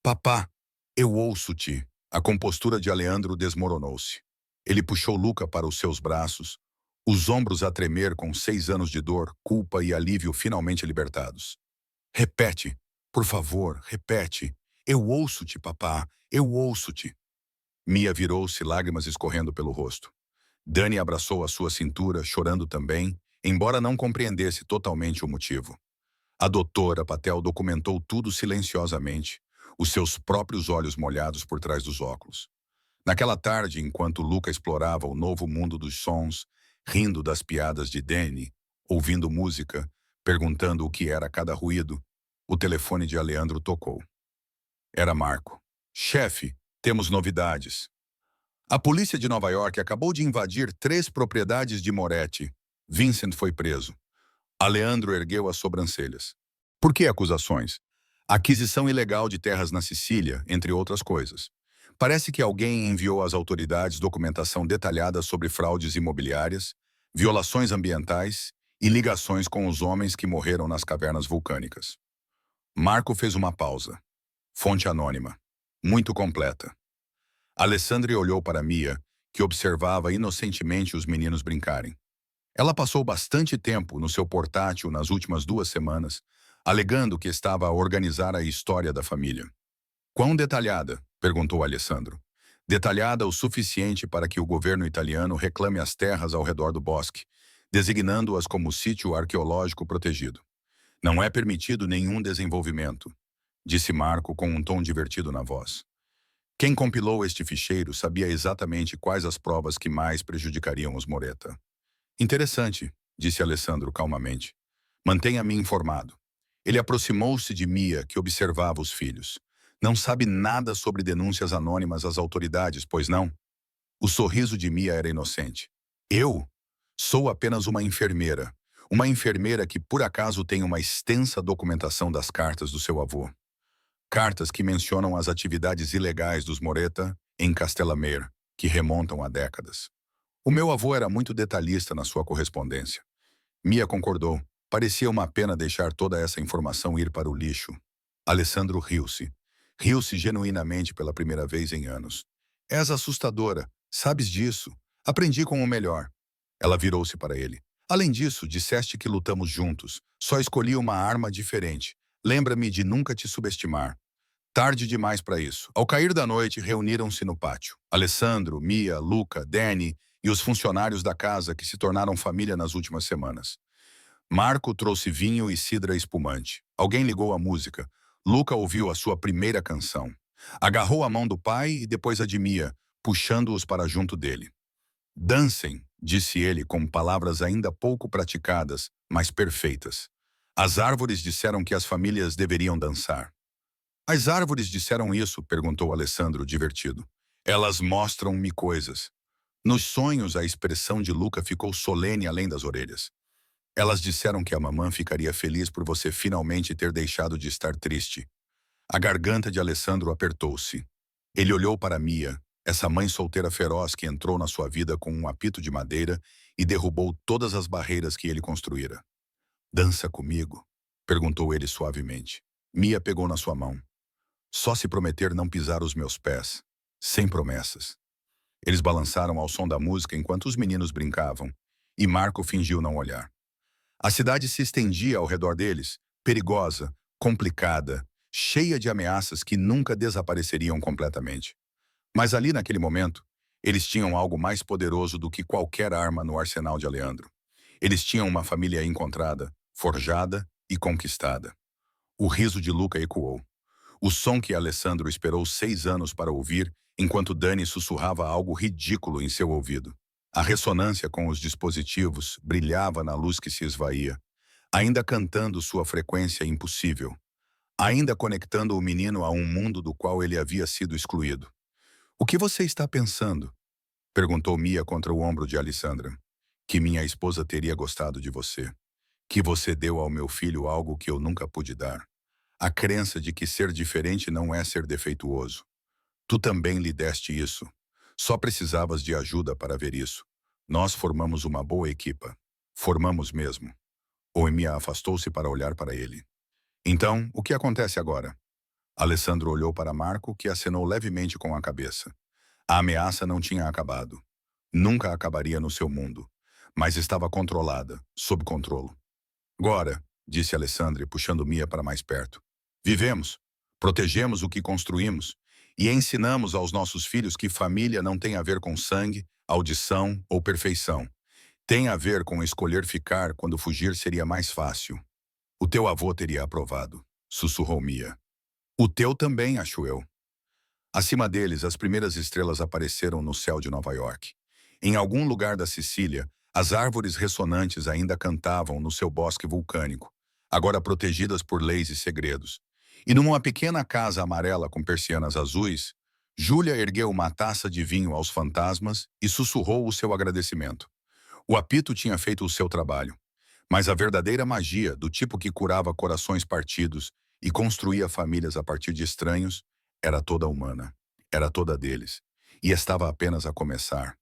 Papá, eu ouço-te. A compostura de Aleandro desmoronou-se. Ele puxou Luca para os seus braços, os ombros a tremer com 6 anos de dor, culpa e alívio finalmente libertados. Repete, por favor, repete. Eu ouço-te, papá, eu ouço-te. Mia virou-se, lágrimas escorrendo pelo rosto. Dani abraçou a sua cintura, chorando também, embora não compreendesse totalmente o motivo. A doutora Patel documentou tudo silenciosamente, os seus próprios olhos molhados por trás dos óculos. Naquela tarde, enquanto Luca explorava o novo mundo dos sons, rindo das piadas de Danny, ouvindo música, perguntando o que era cada ruído, o telefone de Aleandro tocou. Era Marco. Chefe, temos novidades. A polícia de Nova York acabou de invadir 3 propriedades de Moretti. Vincent foi preso. Aleandro ergueu as sobrancelhas. Por que acusações? Aquisição ilegal de terras na Sicília, entre outras coisas. Parece que alguém enviou às autoridades documentação detalhada sobre fraudes imobiliárias, violações ambientais e ligações com os homens que morreram nas cavernas vulcânicas. Marco fez uma pausa. Fonte anônima. Muito completa. Alessandra olhou para Mia, que observava inocentemente os meninos brincarem. Ela passou bastante tempo no seu portátil nas últimas 2 semanas, alegando que estava a organizar a história da família. Quão detalhada? Perguntou Alessandro. Detalhada o suficiente para que o governo italiano reclame as terras ao redor do bosque, designando-as como sítio arqueológico protegido. Não é permitido nenhum desenvolvimento, disse Marco com um tom divertido na voz. Quem compilou este ficheiro sabia exatamente quais as provas que mais prejudicariam os Moretta. Interessante, disse Alessandro calmamente. Mantenha-me informado. Ele aproximou-se de Mia, que observava os filhos. Não sabe nada sobre denúncias anônimas às autoridades, pois não? O sorriso de Mia era inocente. Eu? Sou apenas uma enfermeira. Uma enfermeira que por acaso tem uma extensa documentação das cartas do seu avô. Cartas que mencionam as atividades ilegais dos Moretta em Castellammare, que remontam a décadas. O meu avô era muito detalhista na sua correspondência. Mia concordou. Parecia uma pena deixar toda essa informação ir para o lixo. Alessandro riu-se. Riu-se genuinamente pela primeira vez em anos. És assustadora. Sabes disso. Aprendi com o melhor. Ela virou-se para ele. Além disso, disseste que lutamos juntos. Só escolhi uma arma diferente. Lembra-me de nunca te subestimar. Tarde demais para isso. Ao cair da noite, reuniram-se no pátio. Alessandro, Mia, Luca, Danny e os funcionários da casa que se tornaram família nas últimas semanas. Marco trouxe vinho e cidra espumante. Alguém ligou a música. Luca ouviu a sua primeira canção. Agarrou a mão do pai e depois a de Mia, puxando-os para junto dele. Dancem, disse ele com palavras ainda pouco praticadas, mas perfeitas. As árvores disseram que as famílias deveriam dançar. As árvores disseram isso? Perguntou Alessandro, divertido. Elas mostram-me coisas. Nos sonhos, a expressão de Luca ficou solene além das orelhas. Elas disseram que a mamã ficaria feliz por você finalmente ter deixado de estar triste. A garganta de Alessandro apertou-se. Ele olhou para Mia, essa mãe solteira feroz que entrou na sua vida com um apito de madeira e derrubou todas as barreiras que ele construíra. Dança comigo? Perguntou ele suavemente. Mia pegou na sua mão. Só se prometer não pisar os meus pés. Sem promessas. Eles balançaram ao som da música enquanto os meninos brincavam, e Marco fingiu não olhar. A cidade se estendia ao redor deles, perigosa, complicada, cheia de ameaças que nunca desapareceriam completamente. Mas ali naquele momento, eles tinham algo mais poderoso do que qualquer arma no arsenal de Aleandro. Eles tinham uma família encontrada, forjada e conquistada. O riso de Luca ecoou. O som que Alessandro esperou 6 anos para ouvir, enquanto Dani sussurrava algo ridículo em seu ouvido. A ressonância com os dispositivos brilhava na luz que se esvaía, ainda cantando sua frequência impossível, ainda conectando o menino a um mundo do qual ele havia sido excluído. O que você está pensando? Perguntou Mia contra o ombro de Alessandra. que minha esposa teria gostado de você, que você deu ao meu filho algo que eu nunca pude dar. A crença de que ser diferente não é ser defeituoso. Tu também lhe deste isso. Só precisavas de ajuda para ver isso. Nós formamos uma boa equipa. Formamos mesmo. Oemia afastou-se para olhar para ele. Então, o que acontece agora? Alessandro olhou para Marco, que acenou levemente com a cabeça. A ameaça não tinha acabado. Nunca acabaria no seu mundo. Mas estava controlada, sob controle. Agora, disse Alessandro, puxando Mia para mais perto. Vivemos, protegemos o que construímos e ensinamos aos nossos filhos que família não tem a ver com sangue, audição ou perfeição. Tem a ver com escolher ficar quando fugir seria mais fácil. O teu avô teria aprovado, sussurrou Mia. O teu também, acho eu. Acima deles, as primeiras estrelas apareceram no céu de Nova York. Em algum lugar da Sicília, as árvores ressonantes ainda cantavam no seu bosque vulcânico, agora protegidas por leis e segredos. E numa pequena casa amarela com persianas azuis, Júlia ergueu uma taça de vinho aos fantasmas e sussurrou o seu agradecimento. O apito tinha feito o seu trabalho, mas a verdadeira magia, do tipo que curava corações partidos e construía famílias a partir de estranhos, era toda humana. Era toda deles. E estava apenas a começar.